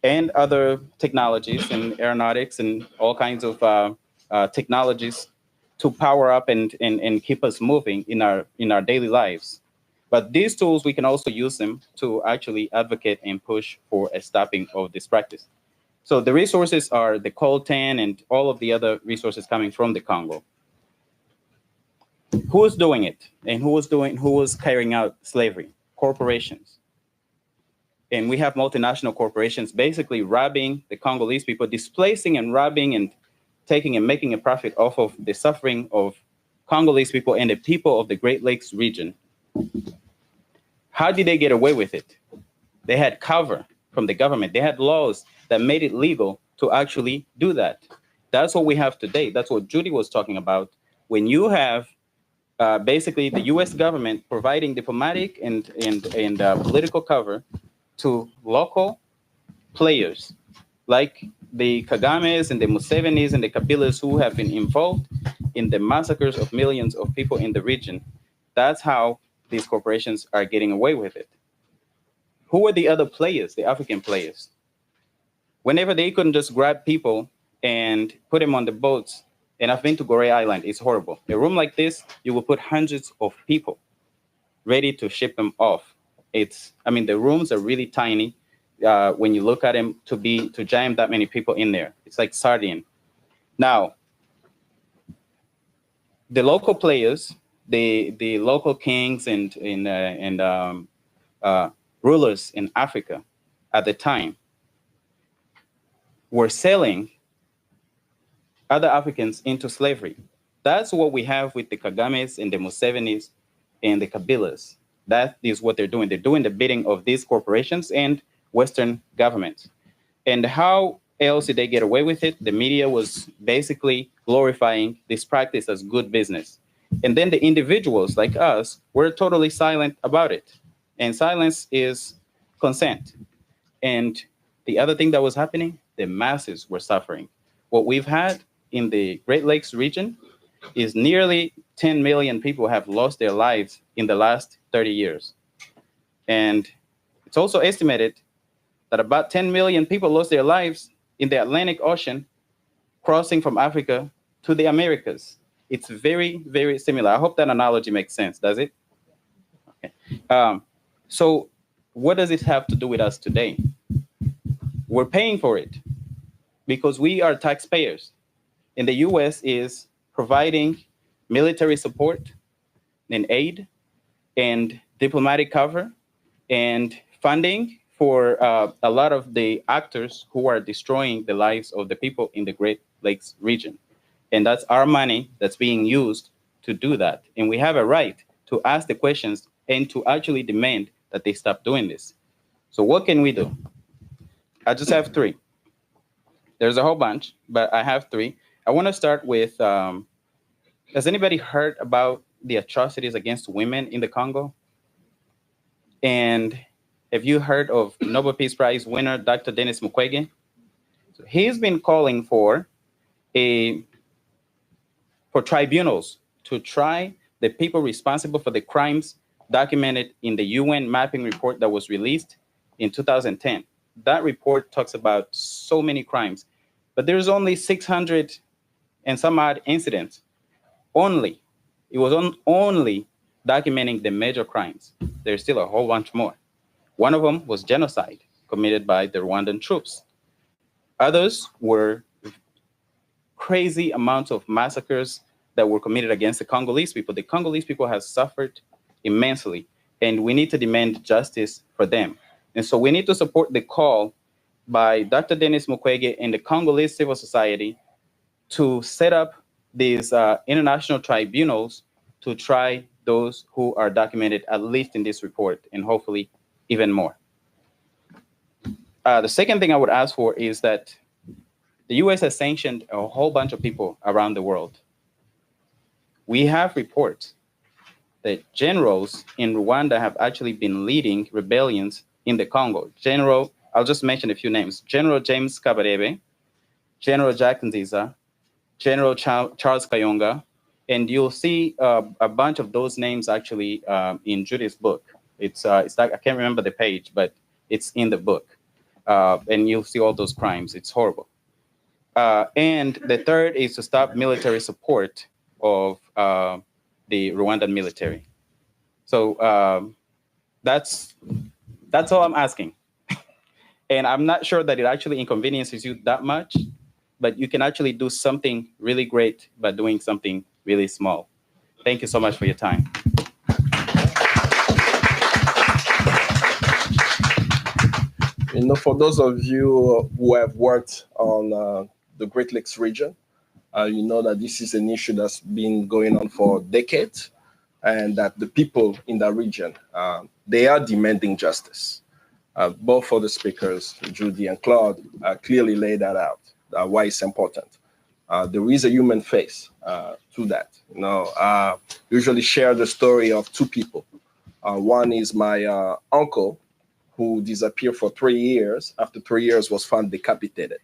Speaker 5: and other technologies and aeronautics and all kinds of technologies to power up and keep us moving in our daily lives. But these tools, we can also use them to actually advocate and push for a stopping of this practice. So the resources are the coltan and all of the other resources coming from the Congo. Who was doing it? And who was carrying out slavery? Corporations. And we have multinational corporations basically robbing the Congolese people, displacing and robbing and taking and making a profit off of the suffering of Congolese people and the people of the Great Lakes region. How did they get away with it? They had cover from the government. They had laws that made it legal to actually do that. That's what we have today. That's what Judi was talking about. When you have basically the US government providing diplomatic and political cover to local players like the Kagames and the Musevenis and the Kabilas who have been involved in the massacres of millions of people in the region. That's how these corporations are getting away with it. Who were the other players, the African players? Whenever they couldn't just grab people and put them on the boats And I've been to Goree Island. It's horrible. A room like this, you will put hundreds of people ready to ship them off. The rooms are really tiny. When you look at them, to jam that many people in there, it's like sardine. Now, the local players, the local kings and rulers in Africa at the time were selling other Africans into slavery. That's what we have with the Kagames and the Musevenis and the Kabilas. That is what they're doing. They're doing the bidding of these corporations and Western governments. And how else did they get away with it? The media was basically glorifying this practice as good business. And then the individuals like us were totally silent about it. And silence is consent. And the other thing that was happening, the masses were suffering. What we've had in the Great Lakes region is nearly 10 million people have lost their lives in the last 30 years. And it's also estimated that about 10 million people lost their lives in the Atlantic Ocean crossing from Africa to the Americas. It's very, very similar. I hope that analogy makes sense, does it? Okay. So what does it have to do with us today? We're paying for it because we are taxpayers. And the US is providing military support and aid and diplomatic cover and funding for a lot of the actors who are destroying the lives of the people in the Great Lakes region. And that's our money that's being used to do that. And we have a right to ask the questions and to actually demand that they stop doing this. So what can we do? I just have three. There's a whole bunch, but I have three. I want to start with, has anybody heard about the atrocities against women in the Congo? And have you heard of Nobel Peace Prize winner, Dr. Denis Mukwege? So he's been calling for tribunals to try the people responsible for the crimes documented in the UN mapping report that was released in 2010. That report talks about so many crimes, but there's only 600 and some odd incidents. Only. It was only documenting the major crimes. There's still a whole bunch more. One of them was genocide committed by the Rwandan troops. Others were crazy amounts of massacres that were committed against the Congolese people. The Congolese people have suffered immensely, and we need to demand justice for them. And so we need to support the call by Dr. Denis Mukwege and the Congolese civil society to set up these international tribunals to try those who are documented, at least in this report, and hopefully even more. The second thing I would ask for is that the US has sanctioned a whole bunch of people around the world. We have reports that generals in Rwanda have actually been leading rebellions in the Congo. I'll just mention a few names. General James Kabarebe, General Jack Nziza, General Charles Kayonga, and you'll see a bunch of those names actually in Judi's book. It's like, I can't remember the page, but it's in the book. And you'll see all those crimes. It's horrible. And the third is to stop military support of the Rwandan military. So that's all I'm asking. And I'm not sure that it actually inconveniences you that much, but you can actually do something really great by doing something really small. Thank you so much for your time.
Speaker 2: For those of you who have worked on the Great Lakes region, you know that this is an issue that's been going on for decades, and that the people in that region, they are demanding justice. Both for the speakers, Judi and Claude, clearly laid that out, why it's important. There is a human face to that. Usually share the story of two people. One is my uncle, who disappeared for 3 years. After 3 years, was found decapitated,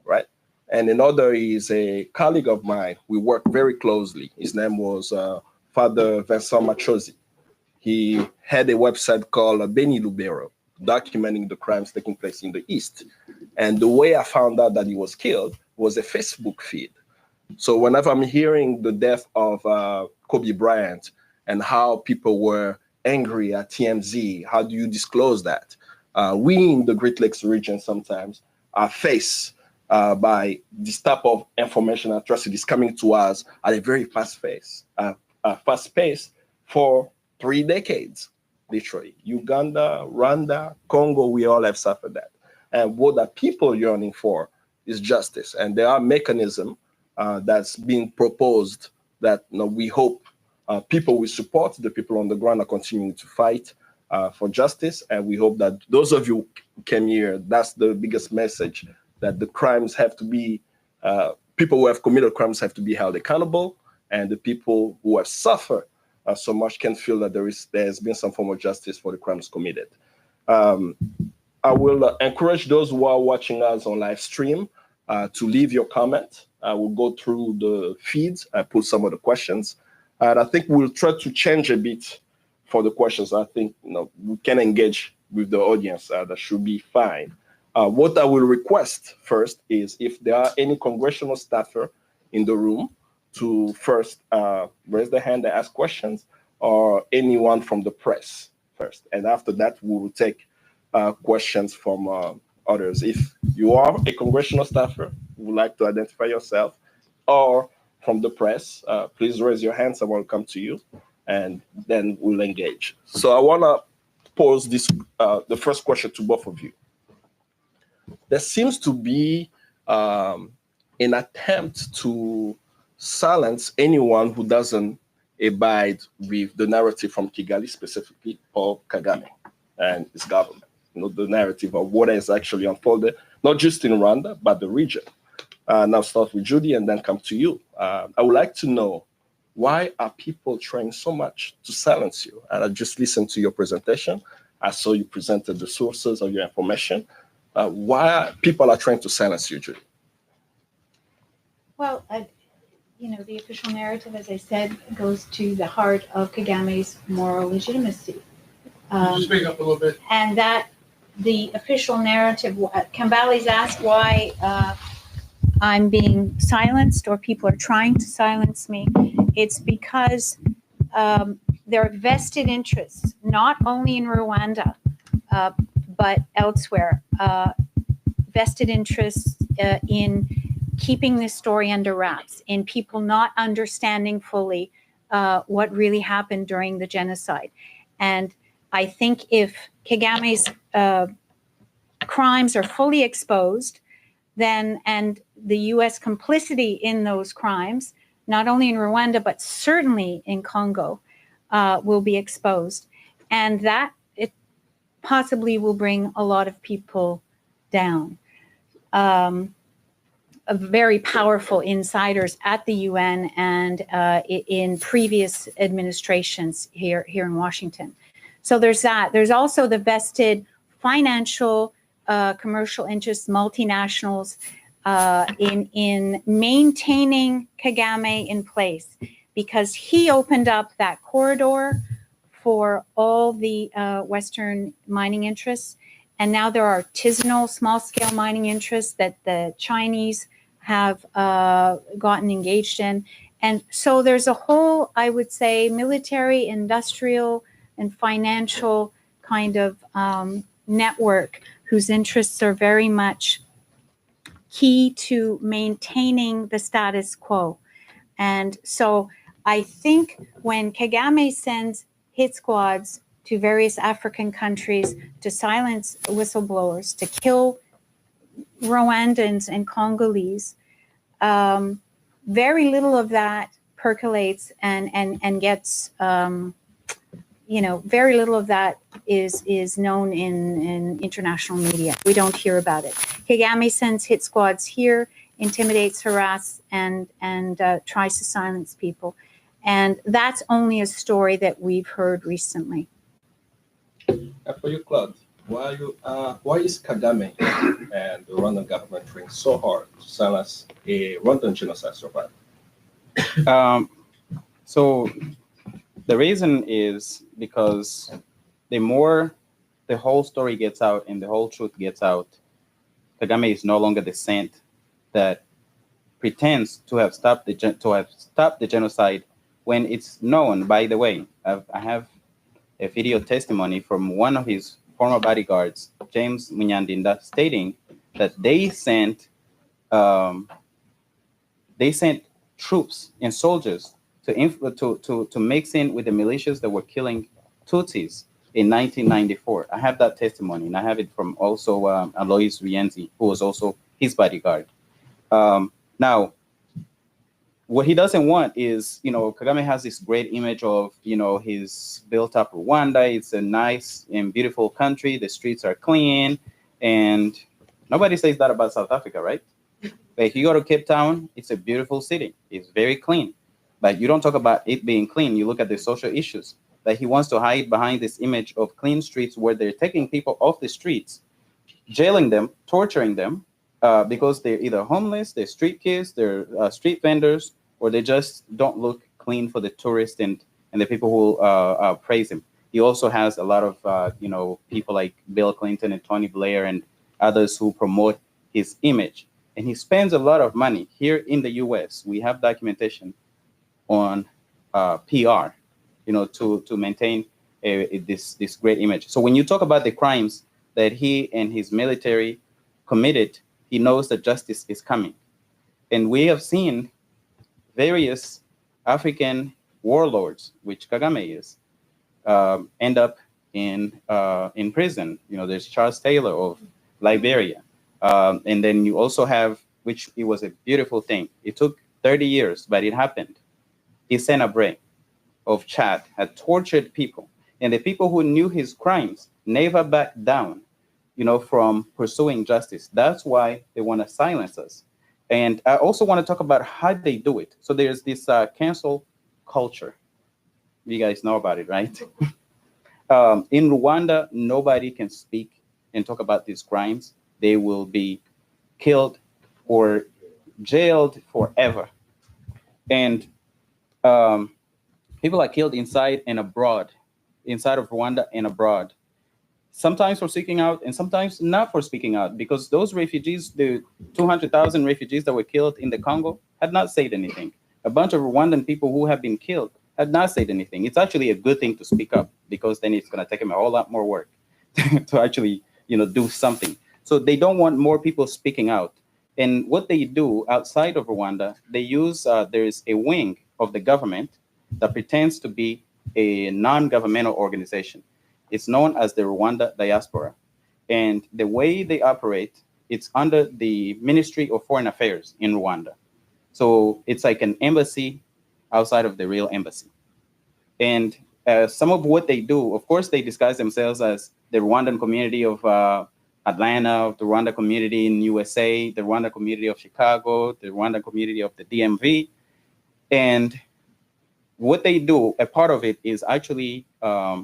Speaker 2: right? And another is a colleague of mine. We worked very closely. His name was Father Vincent Machozi. He had a website called Beni Lubero, documenting the crimes taking place in the East. And the way I found out that he was killed was a Facebook feed. So whenever I'm hearing the death of Kobe Bryant and how people were angry at TMZ, how do you disclose that? We in the Great Lakes region sometimes are faced by this type of information atrocities coming to us at a very fast pace for 3 decades, literally. Uganda, Rwanda, Congo, we all have suffered that. And what are people yearning for is justice. And there are mechanisms that's being proposed that we hope people will support. The people on the ground are continuing to fight for justice. And we hope that those of you who came here, that's the biggest message, that the crimes have to be, people who have committed crimes have to be held accountable, and the people who have suffered so much can feel that there's been some form of justice for the crimes committed. I will encourage those who are watching us on live stream to leave your comment. I will go through the feeds. I put some of the questions, and I think we'll try to change a bit for the questions. I think we can engage with the audience. That should be fine. What I will request first is if there are any congressional staffer in the room to first raise their hand and ask questions, or anyone from the press first. And after that, we will take questions from others. If you are a congressional staffer, would like to identify yourself, or from the press, please raise your hand. Someone will come to you, and then we'll engage. So I want to pose the first question to both of you. There seems to be an attempt to silence anyone who doesn't abide with the narrative from Kigali, specifically Paul Kagame and his government. The narrative of what has actually unfolded, not just in Rwanda, but the region. Now start with Judi and then come to you. I would like to know, why are people trying so much to silence you? And I just listened to your presentation. I saw you presented the sources of your information. Why people are trying to silence you, Judi?
Speaker 3: Well, the official narrative, as I said, goes to the heart of Kagame's moral legitimacy.
Speaker 2: Speak up a little bit.
Speaker 3: And that the official narrative, Kambali's asked why I'm being silenced or people are trying to silence me. It's because there are vested interests, not only in Rwanda, but elsewhere. Vested interests in keeping this story under wraps, in people not understanding fully what really happened during the genocide. And I think if Kagame's crimes are fully exposed, then, and the U.S. complicity in those crimes, not only in Rwanda, but certainly in Congo, will be exposed. And that it possibly will bring a lot of people down. Very powerful insiders at the UN and in previous administrations here in Washington. So there's that. There's also the vested financial, commercial interests, multinationals in maintaining Kagame in place, because he opened up that corridor for all the Western mining interests. And now there are artisanal, small-scale mining interests that the Chinese have gotten engaged in. And so there's a whole, I would say, military, industrial, and financial kind of network whose interests are very much key to maintaining the status quo. And so I think when Kagame sends hit squads to various African countries to silence whistleblowers, to kill Rwandans and Congolese, very little of that percolates and gets, very little of that is known in international media. We don't hear about it. Kagame sends hit squads here, intimidates, harass, and tries to silence people. And that's only a story that we've heard recently.
Speaker 2: For you, Claude, why is Kagame and the Rwandan government trying so hard to silence a Rwandan genocide survivor?
Speaker 5: So the reason is because the more the whole story gets out and the whole truth gets out, Kagame is no longer the saint that pretends to have stopped the genocide when it's known. By the way, I have a video testimony from one of his former bodyguards, James Munyandinda, stating that they sent troops and soldiers to mix in with the militias that were killing Tutsis in 1994. I have that testimony, and I have it from also Alois Rienzi, who was also his bodyguard. Now, what he doesn't want is, Kagame has this great image of, his built up Rwanda. It's a nice and beautiful country. The streets are clean, and nobody says that about South Africa, right? But if you go to Cape Town, it's a beautiful city. It's very clean. But you don't talk about it being clean. You look at the social issues that he wants to hide behind this image of clean streets where they're taking people off the streets, jailing them, torturing them, because they're either homeless, they're street kids, they're street vendors, or they just don't look clean for the tourists and the people who praise him. He also has a lot of, people like Bill Clinton and Tony Blair and others who promote his image. And he spends a lot of money here in the US. We have documentation on PR, to maintain this great image. So when you talk about the crimes that he and his military committed, he knows that justice is coming. And we have seen various African warlords, which Kagame is, end up in prison. There's Charles Taylor of Liberia. And then you also have, which it was a beautiful thing. It took 30 years, but it happened. Issena Bray of Chad had tortured people. And the people who knew his crimes never backed down, from pursuing justice. That's why they want to silence us. And I also want to talk about how they do it. So there's this cancel culture. You guys know about it, right? In Rwanda, nobody can speak and talk about these crimes. They will be killed or jailed forever. And people are killed inside and abroad, inside of Rwanda and abroad. Sometimes for speaking out and sometimes not for speaking out, because those refugees, the 200,000 refugees that were killed in the Congo, had not said anything. A bunch of Rwandan people who have been killed had not said anything. It's actually a good thing to speak up, because then it's going to take them a whole lot more work to actually, do something. So they don't want more people speaking out. And what they do outside of Rwanda, they use, there's a wing of the government that pretends to be a non-governmental organization. It's known as the Rwanda Diaspora. And the way they operate, it's under the Ministry of Foreign Affairs in Rwanda. So it's like an embassy outside of the real embassy. And some of what they do, of course, they disguise themselves as the Rwandan community of Atlanta, the Rwanda community in USA, the Rwanda community of Chicago, the Rwanda community of the DMV. And what they do, a part of it is actually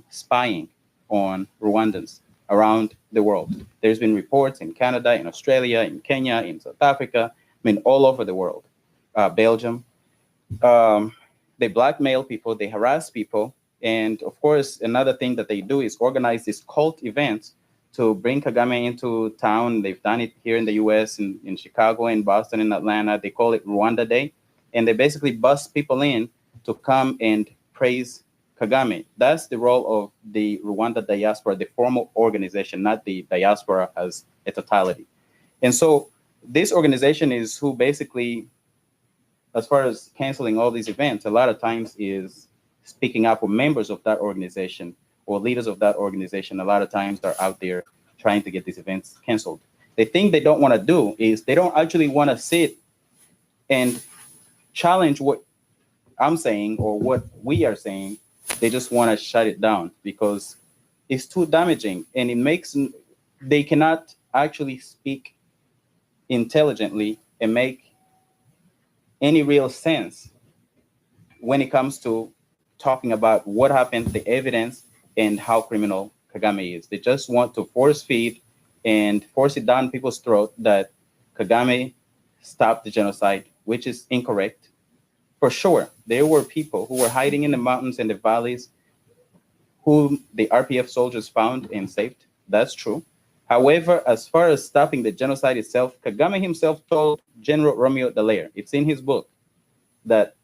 Speaker 5: spying on Rwandans around the world. There's been reports in Canada, in Australia, in Kenya, in South Africa, all over the world, Belgium. They blackmail people, they harass people. And of course, another thing that they do is organize these cult events to bring Kagame into town. They've done it here in the US, in Chicago, in Boston, in Atlanta. They call it Rwanda Day. And they basically bust people in to come and praise Kagame. That's the role of the Rwanda diaspora, the formal organization, not the diaspora as a totality. And so this organization is who basically, as far as canceling all these events, a lot of times is speaking up for members of that organization or leaders of that organization. A lot of times they're out there trying to get these events canceled. The thing they don't want to do is they don't actually want to sit and challenge what I'm saying or what we are saying. They just want to shut it down because it's too damaging, and they cannot actually speak intelligently and make any real sense when it comes to talking about what happened, the evidence, and how criminal Kagame is. They just want to force feed and force it down people's throat that Kagame stopped the genocide, which is incorrect. For sure, there were people who were hiding in the mountains and the valleys whom the RPF soldiers found and saved. That's true. However, as far as stopping the genocide itself, Kagame himself told General Romeo Dallaire, it's in his book, that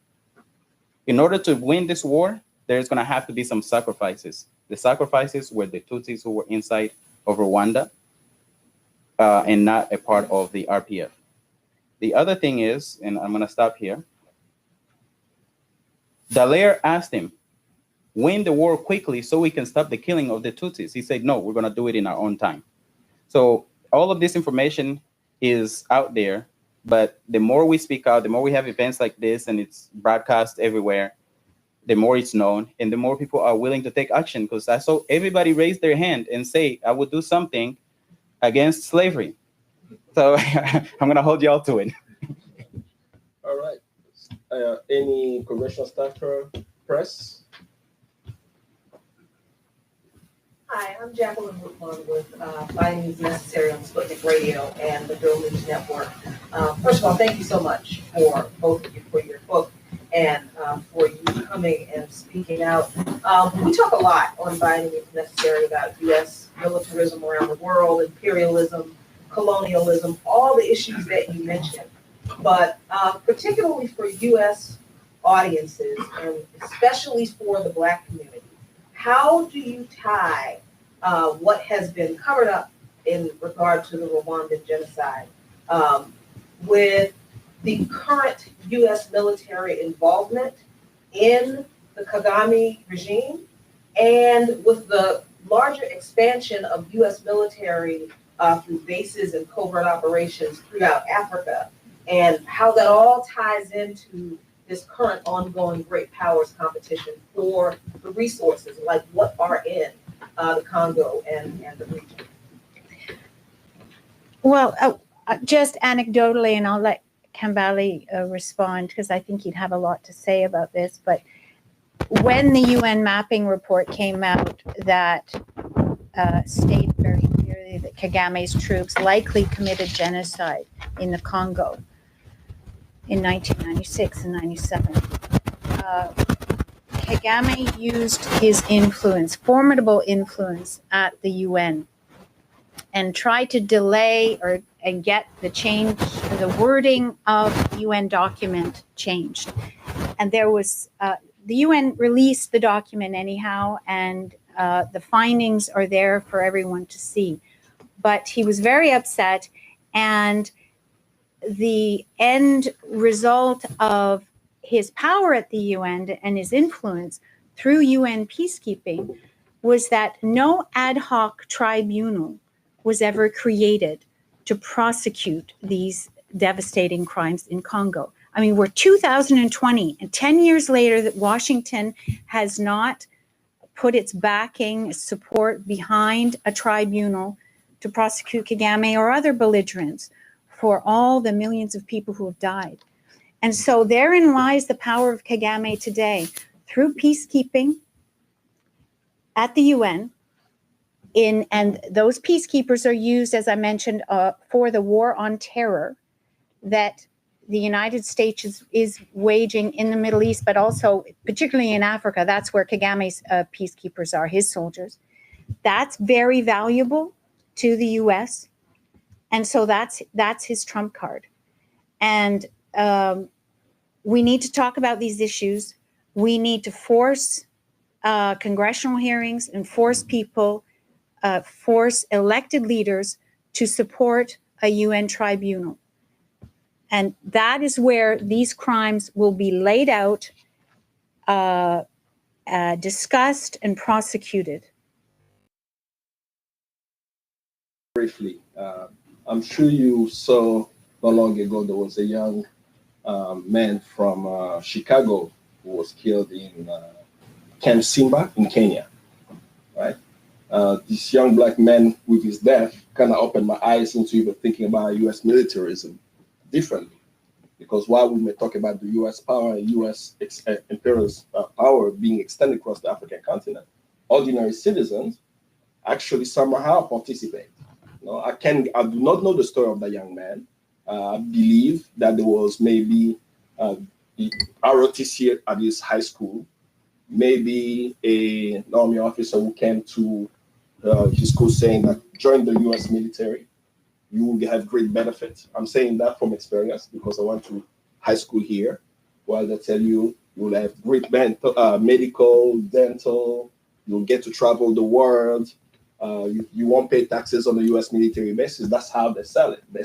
Speaker 5: in order to win this war, there's going to have to be some sacrifices. The sacrifices were the Tutsis who were inside of Rwanda and not a part of the RPF. The other thing is, and I'm going to stop here, Dallaire asked him, win the war quickly so we can stop the killing of the Tutsis. He said, no, we're going to do it in our own time. So all of this information is out there, but the more we speak out, the more we have events like this and it's broadcast everywhere, the more it's known and the more people are willing to take action. Because I saw everybody raise their hand and say, I would do something against slavery. So I'm going to hold y'all to it.
Speaker 2: All right. Any congressional staffer, press?
Speaker 6: Hi, I'm Jacqueline Woodlawn with Findings Necessary on Sputnik Radio and the Girl News Network. First of all, thank you so much for both of you for your book and for you coming and speaking out. We talk a lot on Findings Necessary about U.S. militarism around the world, imperialism, colonialism, all the issues that you mentioned. But particularly for U.S. audiences, and especially for the Black community, how do you tie what has been covered up in regard to the Rwandan genocide with the current U.S. military involvement in the Kagame regime and with the larger expansion of U.S. military through bases and covert operations throughout Africa, and how that all ties into this current ongoing great powers competition for the resources, like what are in the Congo and the region?
Speaker 3: Well, just anecdotally, and I'll let Kambali respond because I think he'd have a lot to say about this, but when the UN mapping report came out that stated very clearly that Kagame's troops likely committed genocide in the Congo in 1996 and 97, Kagame used his influence, formidable influence at the UN, and tried to delay and get the wording of the UN document changed. And there was, the UN released the document anyhow, and the findings are there for everyone to see. But he was very upset, and the end result of his power at the UN and his influence through UN peacekeeping was that no ad hoc tribunal was ever created to prosecute these devastating crimes in Congo. I mean, we're 2020, and 10 years later that Washington has not put its backing, support behind a tribunal to prosecute Kagame or other belligerents for all the millions of people who have died. And so therein lies the power of Kagame today, through peacekeeping at the UN, and those peacekeepers are used, as I mentioned, for the war on terror that the United States is waging in the Middle East, but also particularly in Africa. That's where Kagame's peacekeepers are, his soldiers. That's very valuable to the US. And so that's his trump card. And we need to talk about these issues. We need to force congressional hearings and force people, force elected leaders to support a UN tribunal. And that is where these crimes will be laid out, discussed, and prosecuted.
Speaker 2: Briefly, I'm sure you saw not long ago there was a young man from Chicago who was killed in Camp Simba in Kenya, right? This young Black man with his death kind of opened my eyes into even thinking about U.S. militarism differently. Because while we may talk about the U.S. power and U.S. imperialist power being extended across the African continent, ordinary citizens actually somehow participate. I do not know the story of that young man. I believe that there was maybe the ROTC at his high school, maybe an army officer who came to his school saying that join the U.S. military, you will have great benefits. I'm saying that from experience because I went to high school here. Well, they tell you will have great medical, dental. You'll get to travel the world. You won't pay taxes on the U.S. military basis. That's how they sell it. They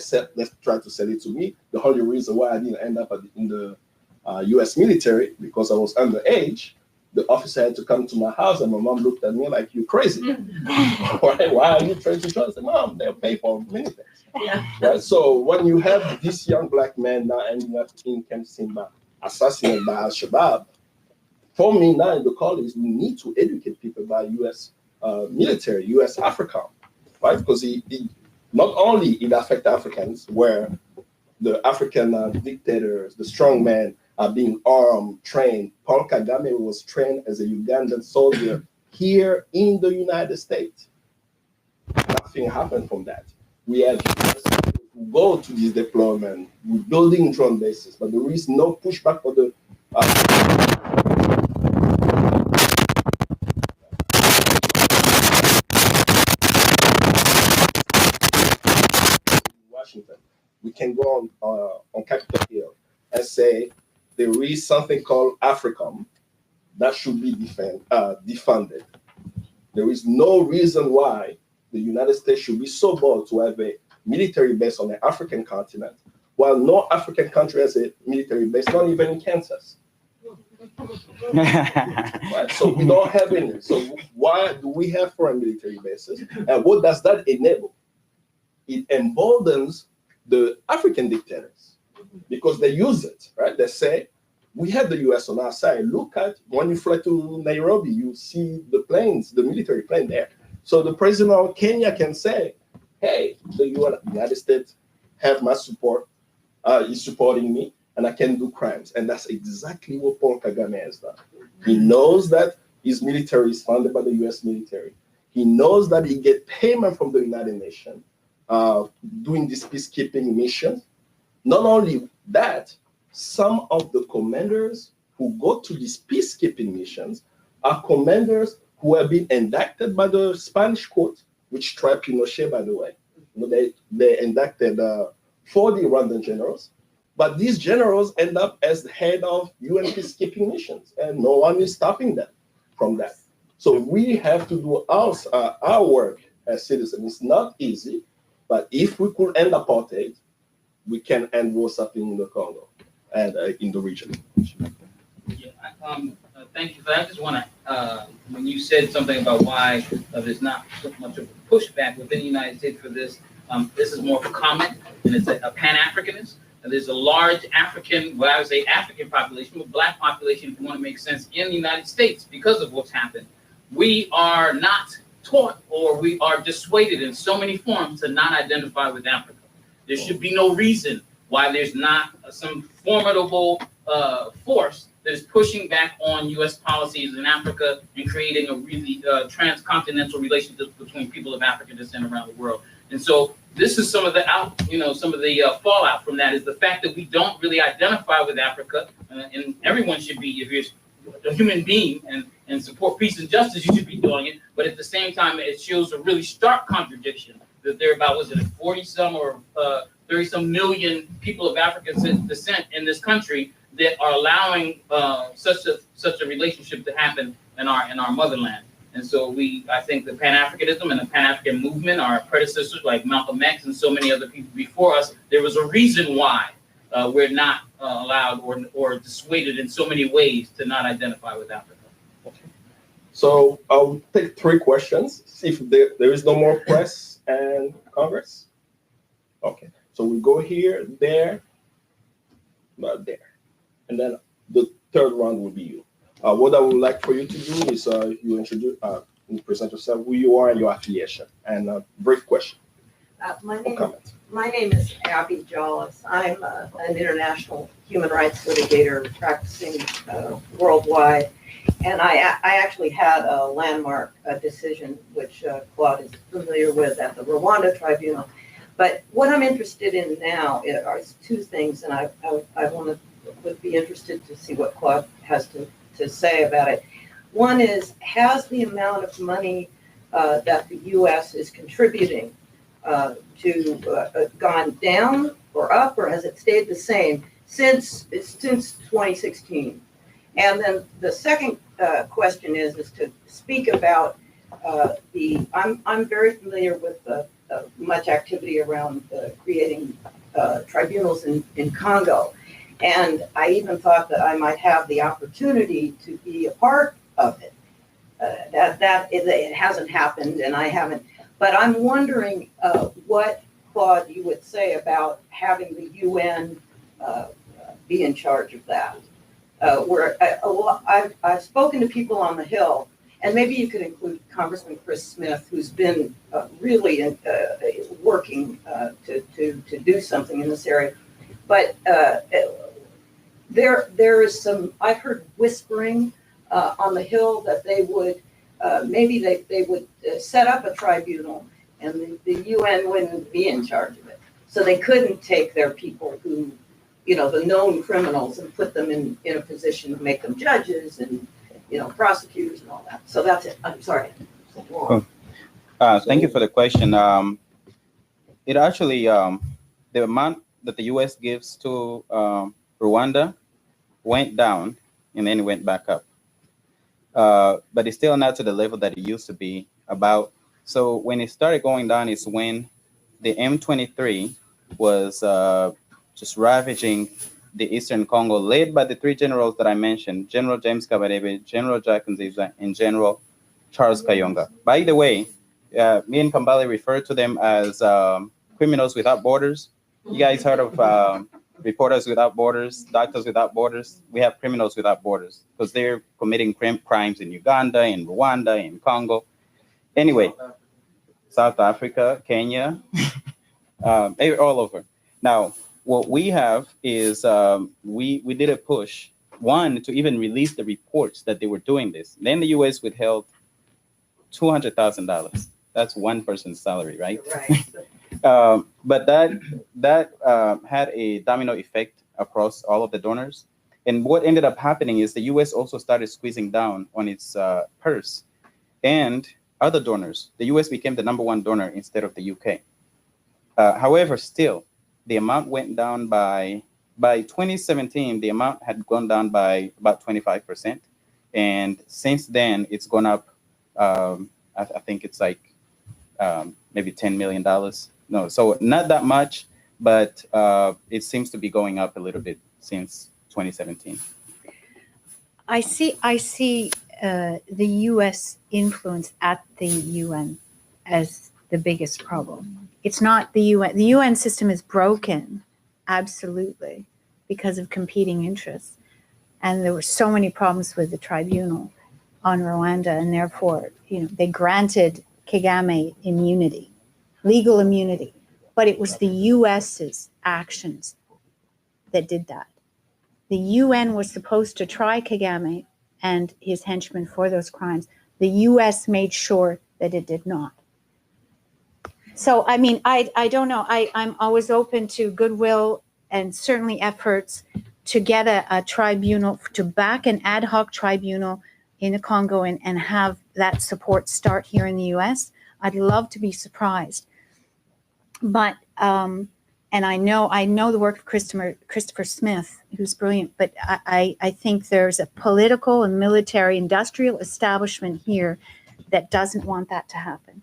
Speaker 2: try to sell it to me. The only reason why I didn't end up in the U.S. military because I was underage. The officer had to come to my house, and my mom looked at me like, "You crazy? Why are you trying to join?" I said, "Mom, they'll pay for many things."
Speaker 6: Yeah.
Speaker 2: Right? So when you have this young black man now ending up in Camp Simba, assassinated by Al-Shabaab, for me now in the college, we need to educate people about U.S. Military, U.S. AFRICOM, right? Because not only it affects Africans, where the African dictators, the strongmen, are being armed, trained. Paul Kagame was trained as a Ugandan soldier here in the United States. Nothing happened from that. We have who go to this deployment, we're building drone bases, but there is no pushback for the Washington. We can go on Capitol Hill and say there is something called AFRICOM that should be defunded. There is no reason why the United States should be so bold to have a military base on the African continent, while no African country has a military base, not even in Kansas. Right? So we don't have any. So why do we have foreign military bases? And what does that enable? It emboldens the African dictators because they use it, right? They say, we have the US on our side. Look at when you fly to Nairobi, you see the planes, the military plane there. So the president of Kenya can say, hey, the United States have my support, is supporting me, and I can do crimes. And that's exactly what Paul Kagame has done. He knows that his military is funded by the US military. He knows that he gets payment from the United Nations doing this peacekeeping mission. Not only that, some of the commanders who go to these peacekeeping missions are commanders who have been indicted by the Spanish court, which tried Pinochet, by the way. You know, they indicted 40 Rwandan generals, but these generals end up as the head of UN peacekeeping missions, and no one is stopping them from that. So we have to do our work as citizens. It's not easy, but if we could end apartheid, we can end what's happening in the Congo and in the region.
Speaker 1: Yeah, thank you for that. I just want to, when you said something about why there's not so much of a pushback within the United States for this, this is more of a comment, and it's a Pan-Africanist. And there's a large African, well, I would say African population, but Black population, if you want to make sense, in the United States because of what's happened. We are not taught, or we are dissuaded in so many forms to not identify with Africa. There should be no reason why there's not some formidable force that is pushing back on U.S. policies in Africa and creating a really transcontinental relationship between people of African descent around the world. And so this is some of the fallout from that is the fact that we don't really identify with Africa, and everyone should be, if you're a human being and support peace and justice, you should be doing it. But at the same time, it shows a really stark contradiction that there are about, was it 40-some or 30-some million people of African descent in this country that are allowing such a relationship to happen in our motherland. And so I think the Pan-Africanism and the Pan-African movement, our predecessors like Malcolm X and so many other people before us, there was a reason why we're not allowed or dissuaded in so many ways to not identify with Africa.
Speaker 2: Okay. So I'll take 3 questions. See if there is no more press and Congress. Okay. So we go here, there, there. And then the third round will be you. What I would like for you to do is you introduce, you present yourself, who you are, and your affiliation, and a brief question
Speaker 6: My
Speaker 2: or comment.
Speaker 6: name is Abby Jollis. I'm an international human rights litigator practicing worldwide. And I actually had a landmark decision, which Claude is familiar with, at the Rwanda Tribunal. But what I'm interested in now are 2 things, and I would be interested to see what Claude has to say about it. One is, has the amount of money that the U.S. is contributing gone down or up, or has it stayed the same since 2016? And then the second question is to speak about I'm very familiar with much activity around creating tribunals in Congo. And I even thought that I might have the opportunity to be a part of it. It hasn't happened, and I haven't. But I'm wondering what, Claude, you would say about having the UN be in charge of that. I've spoken to people on the Hill, and maybe you could include Congressman Chris Smith, who's been really working to do something in this area. But there is some, I've heard whispering on the Hill that they would, maybe they would set up a tribunal and the UN wouldn't be in charge of it. So they couldn't take their people who, the known criminals and put them in a position to make them judges and, prosecutors and all that. So that's it. I'm sorry.
Speaker 5: Thank you for the question. It actually, the amount that the U.S. gives to Rwanda went down and then went back up. But it's still not to the level that it used to be about. So when it started going down is when the M23 was just ravaging the Eastern Congo, led by the three generals that I mentioned, General James Kabarebe, General Jack Nziza, and General Charles Kayonga. By the way, me and Kambale refer to them as criminals without borders. You guys heard of Reporters Without Borders, Doctors Without Borders? We have criminals without borders because they're committing crimes in Uganda, in Rwanda, in Congo. Anyway, South Africa, Kenya, all over. Now, what we have is we did a push, one, to even release the reports that they were doing this. Then the U.S. withheld $200,000. That's one person's salary, right?
Speaker 6: Right.
Speaker 5: But that had a domino effect across all of the donors. And what ended up happening is the U.S. also started squeezing down on its purse and other donors. The U.S. became the #1 donor instead of the U.K. However, still, the amount went down by 2017, the amount had gone down by about 25%. And since then, it's gone up, I think it's like maybe $10 million. No, so not that much, but it seems to be going up a little bit since 2017.
Speaker 3: I see the U.S. influence at the UN as the biggest problem. It's not the UN. The UN system is broken, absolutely, because of competing interests. And there were so many problems with the tribunal on Rwanda, and therefore, they granted Kagame immunity, legal immunity. But it was the U.S.'s actions that did that. The UN was supposed to try Kagame and his henchmen for those crimes. The U.S. made sure that it did not. So, I mean, I don't know. I'm always open to goodwill and certainly efforts to get a tribunal, to back an ad hoc tribunal in the Congo and have that support start here in the U.S. I'd love to be surprised. But, and I know the work of Christopher Smith, who's brilliant, but I think there's a political and military industrial establishment here that doesn't want that to happen.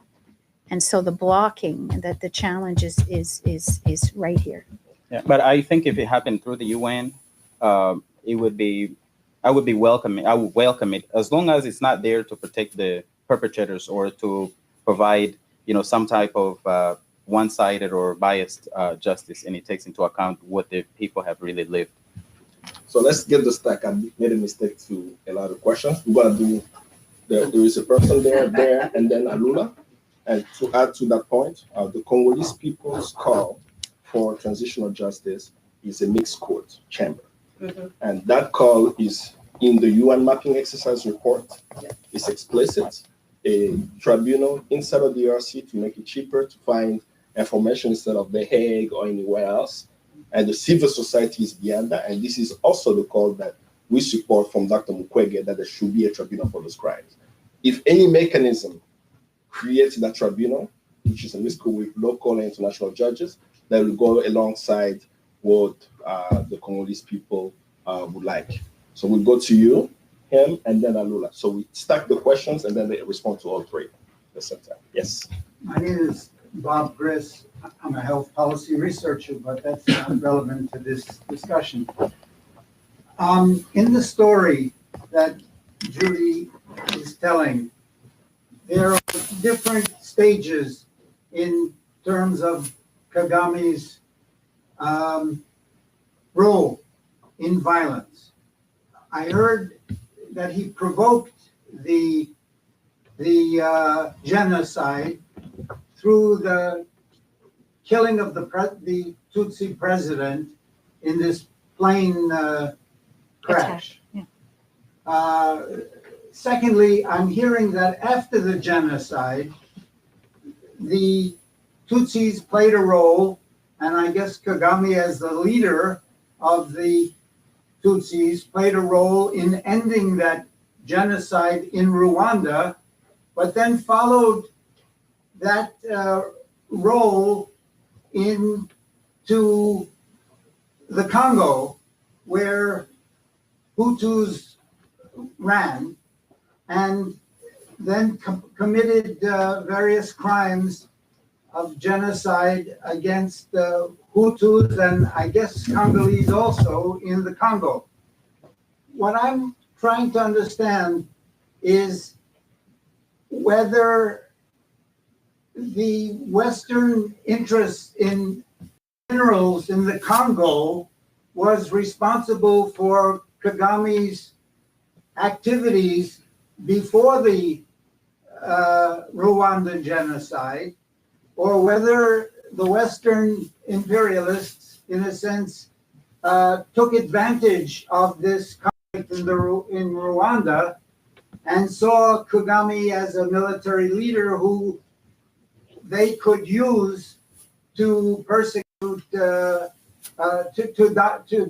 Speaker 3: And so the blocking, that the challenge is right here.
Speaker 5: Yeah, but I think if it happened through the UN, it would be, I would welcome it as long as it's not there to protect the perpetrators or to provide, some type of one-sided or biased justice, and it takes into account what the people have really lived.
Speaker 2: So let's get the stack. I made a mistake to a lot of questions. We're gonna do. There is a person there, and then Alula. And to add to that point, the Congolese people's call for transitional justice is a mixed court chamber.
Speaker 6: Mm-hmm.
Speaker 2: And that call is in the UN mapping exercise report. It's explicit. A tribunal inside of the DRC to make it cheaper to find information instead of The Hague or anywhere else. And the civil society is beyond that. And this is also the call that we support from Dr. Mukwege, that there should be a tribunal for those crimes. If any mechanism creating a tribunal, which is a mystical with local and international judges that will go alongside what the Congolese people would like. So we'll go to you, him, and then Alula. So we stack the questions and then they respond to all three at the same time. Yes.
Speaker 7: My name is Bob Griss. I'm a health policy researcher, but that's not relevant to this discussion. In the story that Judi is telling, there are different stages in terms of Kagame's role in violence. I heard that he provoked the genocide through the killing of the Tutsi president in this plane crash.
Speaker 3: Yeah.
Speaker 7: Secondly, I'm hearing that after the genocide, the Tutsis played a role, and I guess Kagame, as the leader of the Tutsis, played a role in ending that genocide in Rwanda, but then followed that role into the Congo, where Hutus ran, and then committed various crimes of genocide against Hutus and I guess Congolese also in the Congo. What I'm trying to understand is whether the Western interest in minerals in the Congo was responsible for Kagame's activities before the Rwandan genocide, or whether the Western imperialists, in a sense, took advantage of this conflict in Rwanda and saw Kagame as a military leader who they could use to persecute, to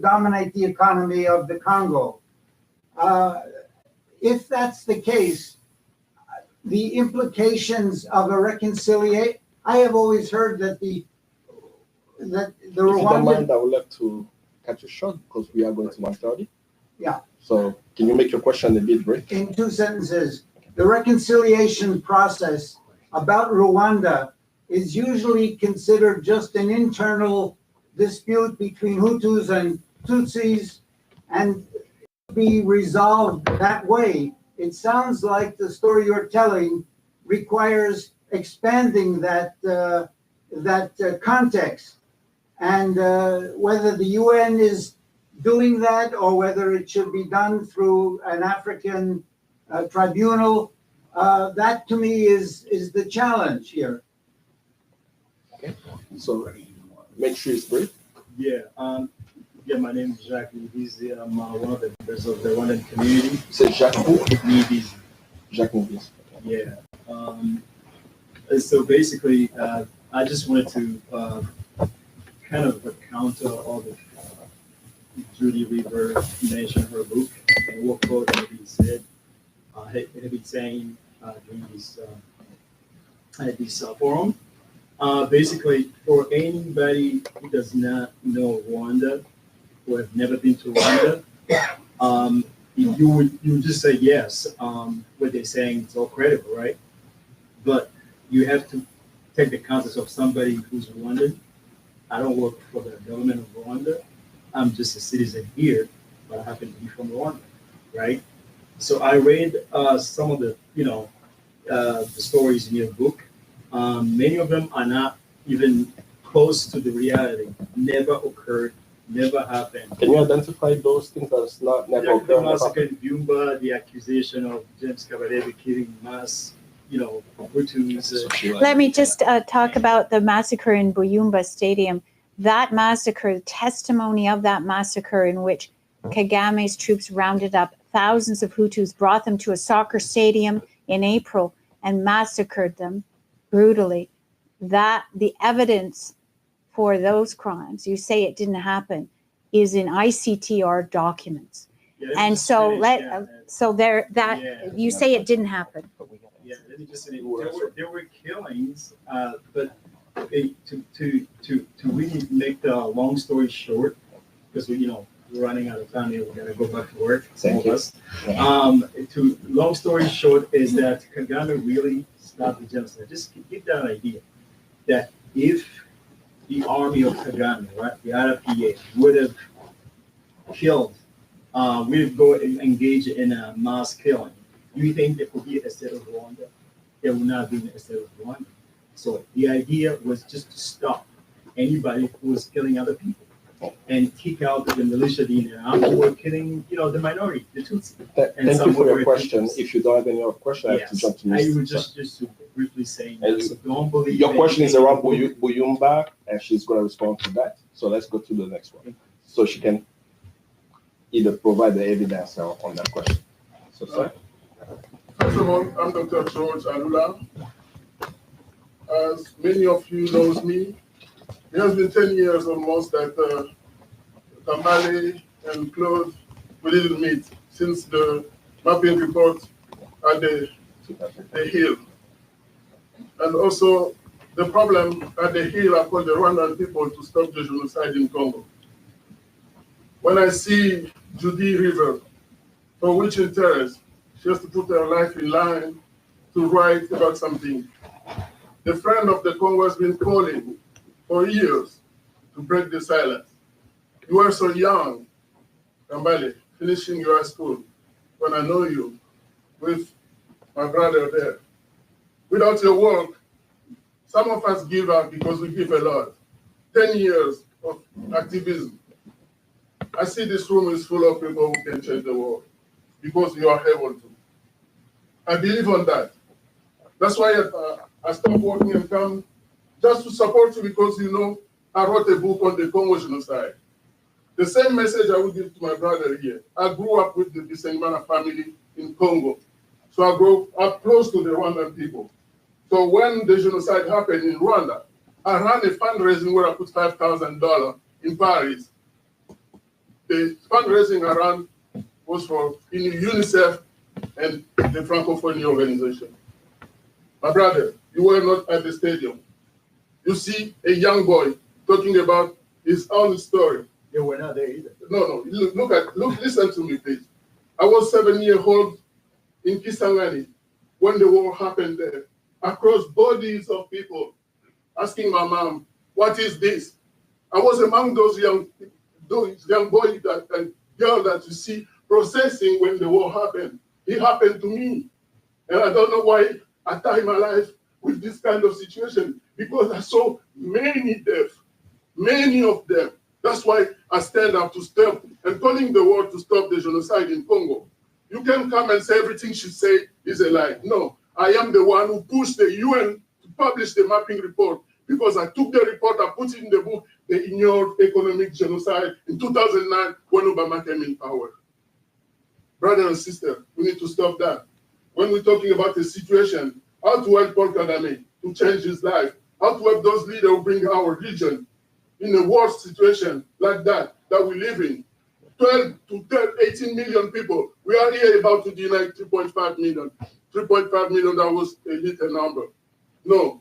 Speaker 7: dominate the economy of the Congo. If that's the case, the implications of a reconciliation, I have always heard that the
Speaker 2: If you don't
Speaker 7: Rwandan,
Speaker 2: mind, I would like to cut you short because we are going to 1:30.
Speaker 7: Yeah.
Speaker 2: So can you make your question a bit brief?
Speaker 7: in 2 sentences, the reconciliation process about Rwanda is usually considered just an internal dispute between Hutus and Tutsis and be resolved that way. It sounds like the story you're telling requires expanding that context, and whether the UN is doing that or whether it should be done through an African tribunal, that to me is the challenge here.
Speaker 2: So make sure it's brief.
Speaker 8: Yeah, my name is Jacques Nibizi. I'm one of the members of the Rwandan community.
Speaker 2: Say Jacques who?
Speaker 8: Nibizi.
Speaker 2: Jacques Movies.
Speaker 8: Yeah. So basically, I just wanted to kind of counter all the Judi Rever mentioned her book and what quote had been said, had been saying during this at this forum. Basically, for anybody who does not know Rwanda or have never been to Rwanda, you would just say yes. What they're saying is all credible, right? But you have to take the context of somebody who's Rwandan. I don't work for the government of Rwanda. I'm just a citizen here, but I happen to be from Rwanda, right? So I read some of the the stories in your book. Many of them are not even close to the reality. Never occurred, never happened.
Speaker 2: Can you identify those things that's not never
Speaker 8: The
Speaker 2: occurred?
Speaker 8: massacre in Byumba, the accusation of James Kabarebe killing mass, Hutus.
Speaker 3: Let me just talk about the massacre in Buyumba Stadium. That massacre, the testimony of that massacre in which Kagame's troops rounded up thousands of Hutus, brought them to a soccer stadium in April and massacred them brutally. That the evidence for those crimes, you say it didn't happen, is in ICTR documents.
Speaker 8: Yeah,
Speaker 3: And so
Speaker 8: you
Speaker 3: you say it didn't happen.
Speaker 8: Yeah, let me just say, there were killings, but to really make the long story short, because we're running out of time here, we gotta go back to work, some of us. Long story short is that Kagame really stopped the genocide. Just give that idea that if the army of Kagame, right, the RPA, would have killed, we'd go and engage in a mass killing. Do you think there could be a state of Rwanda? There would not be a state of Rwanda. So the idea was just to stop anybody who was killing other people and kick out the militia, the army who were killing, the minority, the Tutsi.
Speaker 2: Thank you for your question. If you don't have any other question, I have to jump to
Speaker 8: I
Speaker 2: Mr.
Speaker 8: would just to briefly saying that. So don't believe
Speaker 2: Your question is around Buyumba, and she's going to respond to that. So let's go to the next one. So she can either provide the evidence on that question. So, sir.
Speaker 9: First of all, I'm Dr. George Alula. As many of you knows me, it has been 10 years almost that Kambale and Claude, we didn't meet since the mapping report at the Hill. And also the problem at the Hill, I called the Rwandan people to stop the genocide in Congo. When I see Judi Rever, for which interest, she has to put her life in line to write about something. The friend of the Congo has been calling for years to break the silence. You were so young, Kambale, finishing your high school, when I know you, with my brother there. Without your work, some of us give up because we give a lot. 10 years of activism. I see this room is full of people who can change the world because you are able to. I believe on that. That's why I stopped working and come just to support you because I wrote a book on the Congo genocide. The same message I would give to my brother here. I grew up with the Bisengimana family in Congo. So I grew up close to the Rwandan people. So when the genocide happened in Rwanda, I ran a fundraising where I put $5,000 in Paris. The fundraising I ran was for UNICEF and the Francophonie organization. My brother, you were not at the stadium. You see a young boy talking about his own story.
Speaker 8: They were not there either.
Speaker 9: No. Listen to me, please. I was 7 years old in Kisangani when the war happened there. Across bodies of people asking my mom, what is this? I was among those young boys and girls that you see processing when the war happened. It happened to me. And I don't know why I tie my life with this kind of situation, because I saw many deaths, many of them. That's why I stand up to stop and calling the world to stop the genocide in Congo. You can come and say everything she said is a lie. No, I am the one who pushed the UN to publish the mapping report, because I took the report, I put it in the book, the ignored economic genocide in 2009 when Obama came in power. Brother and sister, we need to stop that. When we're talking about the situation, how to help Paul Kagame to change his life, how to help those leaders who bring our region in a worse situation like that we live in. 12 to 18 million people. We are here about to deny 3.5 million. 3.5 million, that was a little number. No,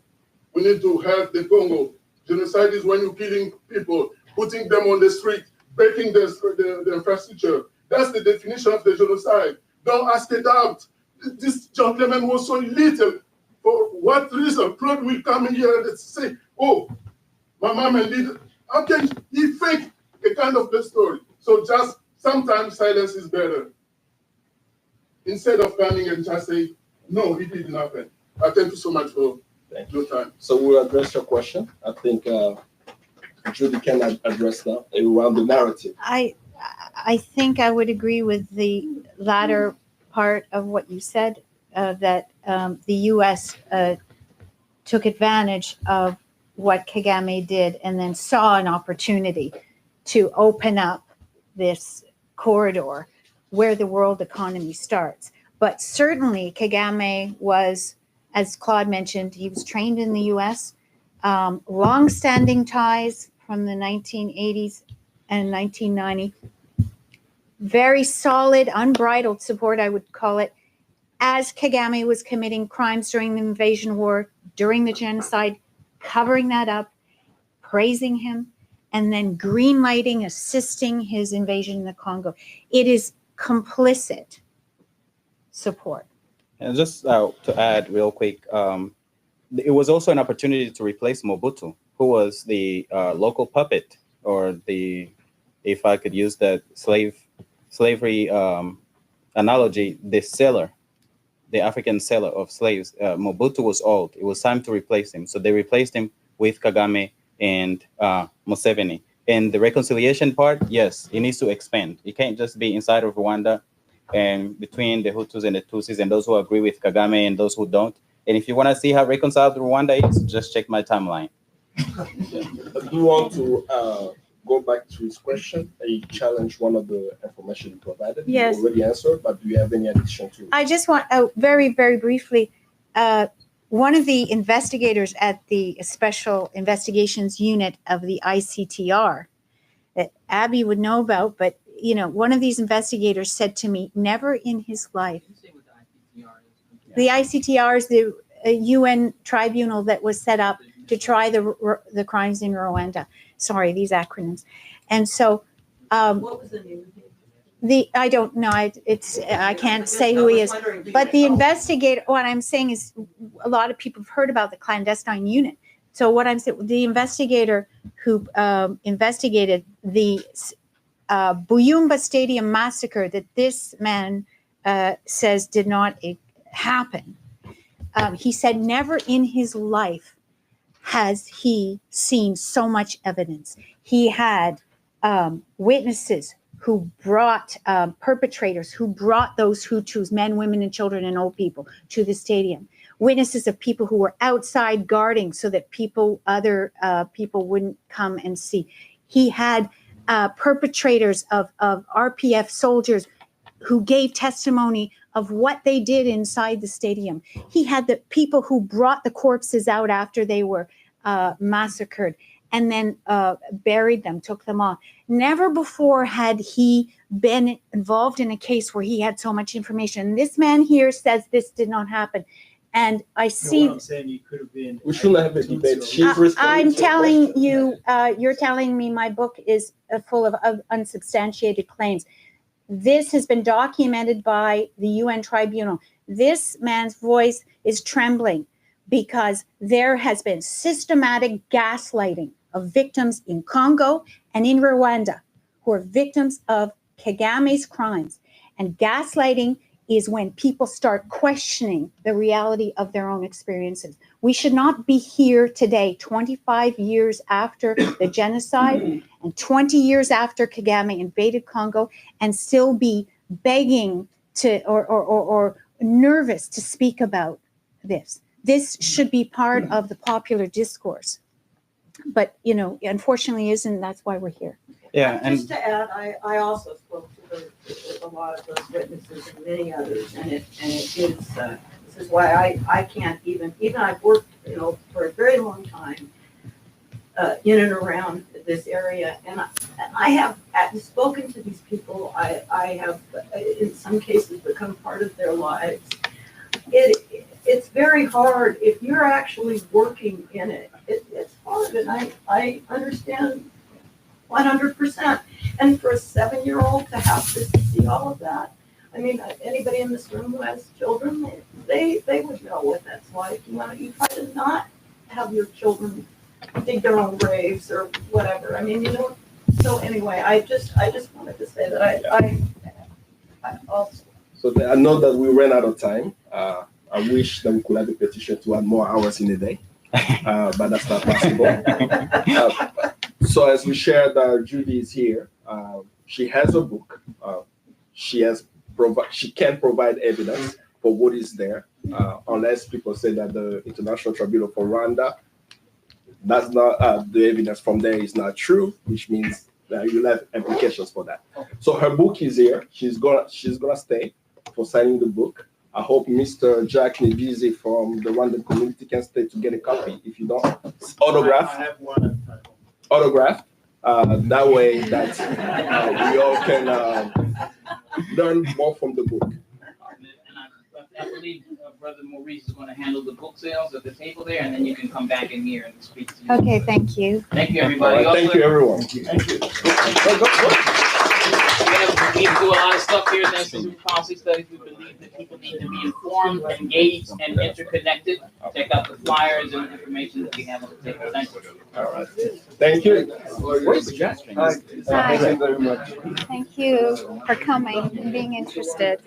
Speaker 9: we need to help the Congo. Genocide is when you're killing people, putting them on the street, breaking the infrastructure. That's the definition of the genocide. Don't ask it out. This gentleman was so little. For what reason? Claude will come in here and say, oh, my mom and did. How can he fake a kind of the story? So just sometimes silence is better. Instead of coming and just say, no, it didn't happen. I thank you so much for your time.
Speaker 2: So we'll address your question. I think Judy can address that around the narrative.
Speaker 3: I think I would agree with the latter part of what you said, that the U.S. Took advantage of what Kagame did and then saw an opportunity to open up this corridor where the world economy starts. But certainly Kagame was, as Claude mentioned, he was trained in the U.S., long-standing ties from the 1980s and 1990, very solid, unbridled support, I would call it, as Kagame was committing crimes during the invasion war, during the genocide, covering that up, praising him, and then greenlighting, assisting his invasion in the Congo. It is complicit support.
Speaker 5: And just to add real quick, it was also an opportunity to replace Mobutu, who was the local puppet, or the, if I could use that slavery analogy, the seller, the African seller of slaves. Mobutu was old. It was time to replace him. So they replaced him with Kagame and Museveni. And the reconciliation part, yes, it needs to expand. It can't just be inside of Rwanda and between the Hutus and the Tutsis and those who agree with Kagame and those who don't. And if you want to see how reconciled Rwanda is, just check my timeline.
Speaker 2: Do you want to go back to his question? He challenged one of the information you provided.
Speaker 3: Yes.
Speaker 2: You already answered, but do you have any addition to it?
Speaker 3: I just want, very, very briefly, one of the investigators at the Special Investigations Unit of the ICTR that Abby would know about, but you know, one of these investigators said to me, never in his life. The ICTR is the UN tribunal that was set up to try the crimes in Rwanda. Sorry, these acronyms. And so,
Speaker 6: What was the name of it?
Speaker 3: I don't know. I can't say who he is. But the investigator, what I'm saying is, a lot of people have heard about the clandestine unit. So what I'm saying, the investigator who investigated the Buyumba Stadium massacre that this man says did not happen. He said never in his life has he seen so much evidence. He had witnesses who brought perpetrators, who brought those Hutus, men, women, and children, and old people to the stadium. Witnesses of people who were outside guarding so that other people wouldn't come and see. He had perpetrators of RPF soldiers who gave testimony of what they did inside the stadium. He had the people who brought the corpses out after they were massacred and then buried them, took them off. Never before had he been involved in a case where he had so much information. This man here says this did not happen. And I see.
Speaker 8: What I'm saying, you could have been.
Speaker 2: We shouldn't have a debate.
Speaker 3: I'm telling you, you're telling me my book is full of unsubstantiated claims. This has been documented by the UN tribunal. This man's voice is trembling because there has been systematic gaslighting of victims in Congo and in Rwanda who are victims of Kagame's crimes. And gaslighting is when people start questioning the reality of their own experiences. We should not be here today, 25 years after the genocide and 20 years after Kagame invaded Congo, and still be begging to or nervous to speak about this. This should be part of the popular discourse. But, you know, unfortunately isn't. That's why we're here.
Speaker 5: Yeah, and
Speaker 6: Just to add, I also spoke to a lot of those witnesses and many others, and it is, this is why I can't even I've worked, you know, for a very long time in and around this area, and I have spoken to these people. I have, in some cases, become part of their lives. It's very hard if you're actually working in it. It's hard, and I understand 100%. And for a 7-year-old to have to see all of that, I mean, anybody in this room who has children, they would know what that's like. You know, you try to not have your children dig their own graves or whatever. I mean, you know. So anyway, I just wanted to say that I also.
Speaker 2: So I know that we ran out of time. I wish that we could have a petition to add more hours in a day, but that's not possible. So as we shared, Judi is here. She has a book. She can provide evidence for what is there, unless people say that the International Tribunal for Rwanda, that's not the evidence from there is not true, which means that you'll have implications for that. So her book is here. She's gonna stay for signing the book. I hope Mr. Jack Nibizi from the Rwandan community can stay to get a copy. If you don't, it's autographed.
Speaker 8: I have one.
Speaker 2: Autographed. That way that we all can learn more from the book.
Speaker 1: And I believe Brother Maurice is going to handle the book sales at the table there, and then you can come back in here and speak to you.
Speaker 3: Okay, thank you.
Speaker 1: Thank you, everybody.
Speaker 2: Thank you, everyone.
Speaker 1: We do a lot of stuff here in the Institute of Policy Studies. We believe that people need to be informed, engaged, and interconnected. Check out the flyers and information that we have on the table. Thank you.
Speaker 2: All right. Thank you.
Speaker 5: Great suggestion.
Speaker 3: Hi.
Speaker 2: Thank you very much.
Speaker 3: Thank you for coming and being interested.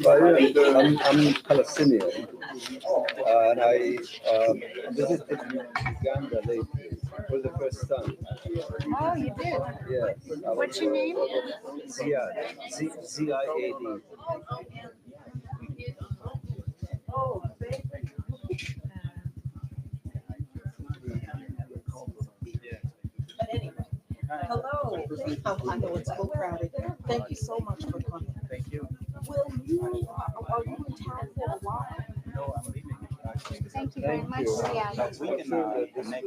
Speaker 10: I'm Palestinian, and I visited Uganda lately for the first time.
Speaker 3: Oh, you did?
Speaker 10: Yes.
Speaker 3: What's your name?
Speaker 10: Ziad. Z-I-A-D.
Speaker 6: Hello. I know it's so crowded. Thank you so much for coming.
Speaker 5: Thank you.
Speaker 6: Will you, are you in town for a while?
Speaker 5: No, I'm leaving.
Speaker 3: Thank you very much, Ziad.
Speaker 5: We can connect.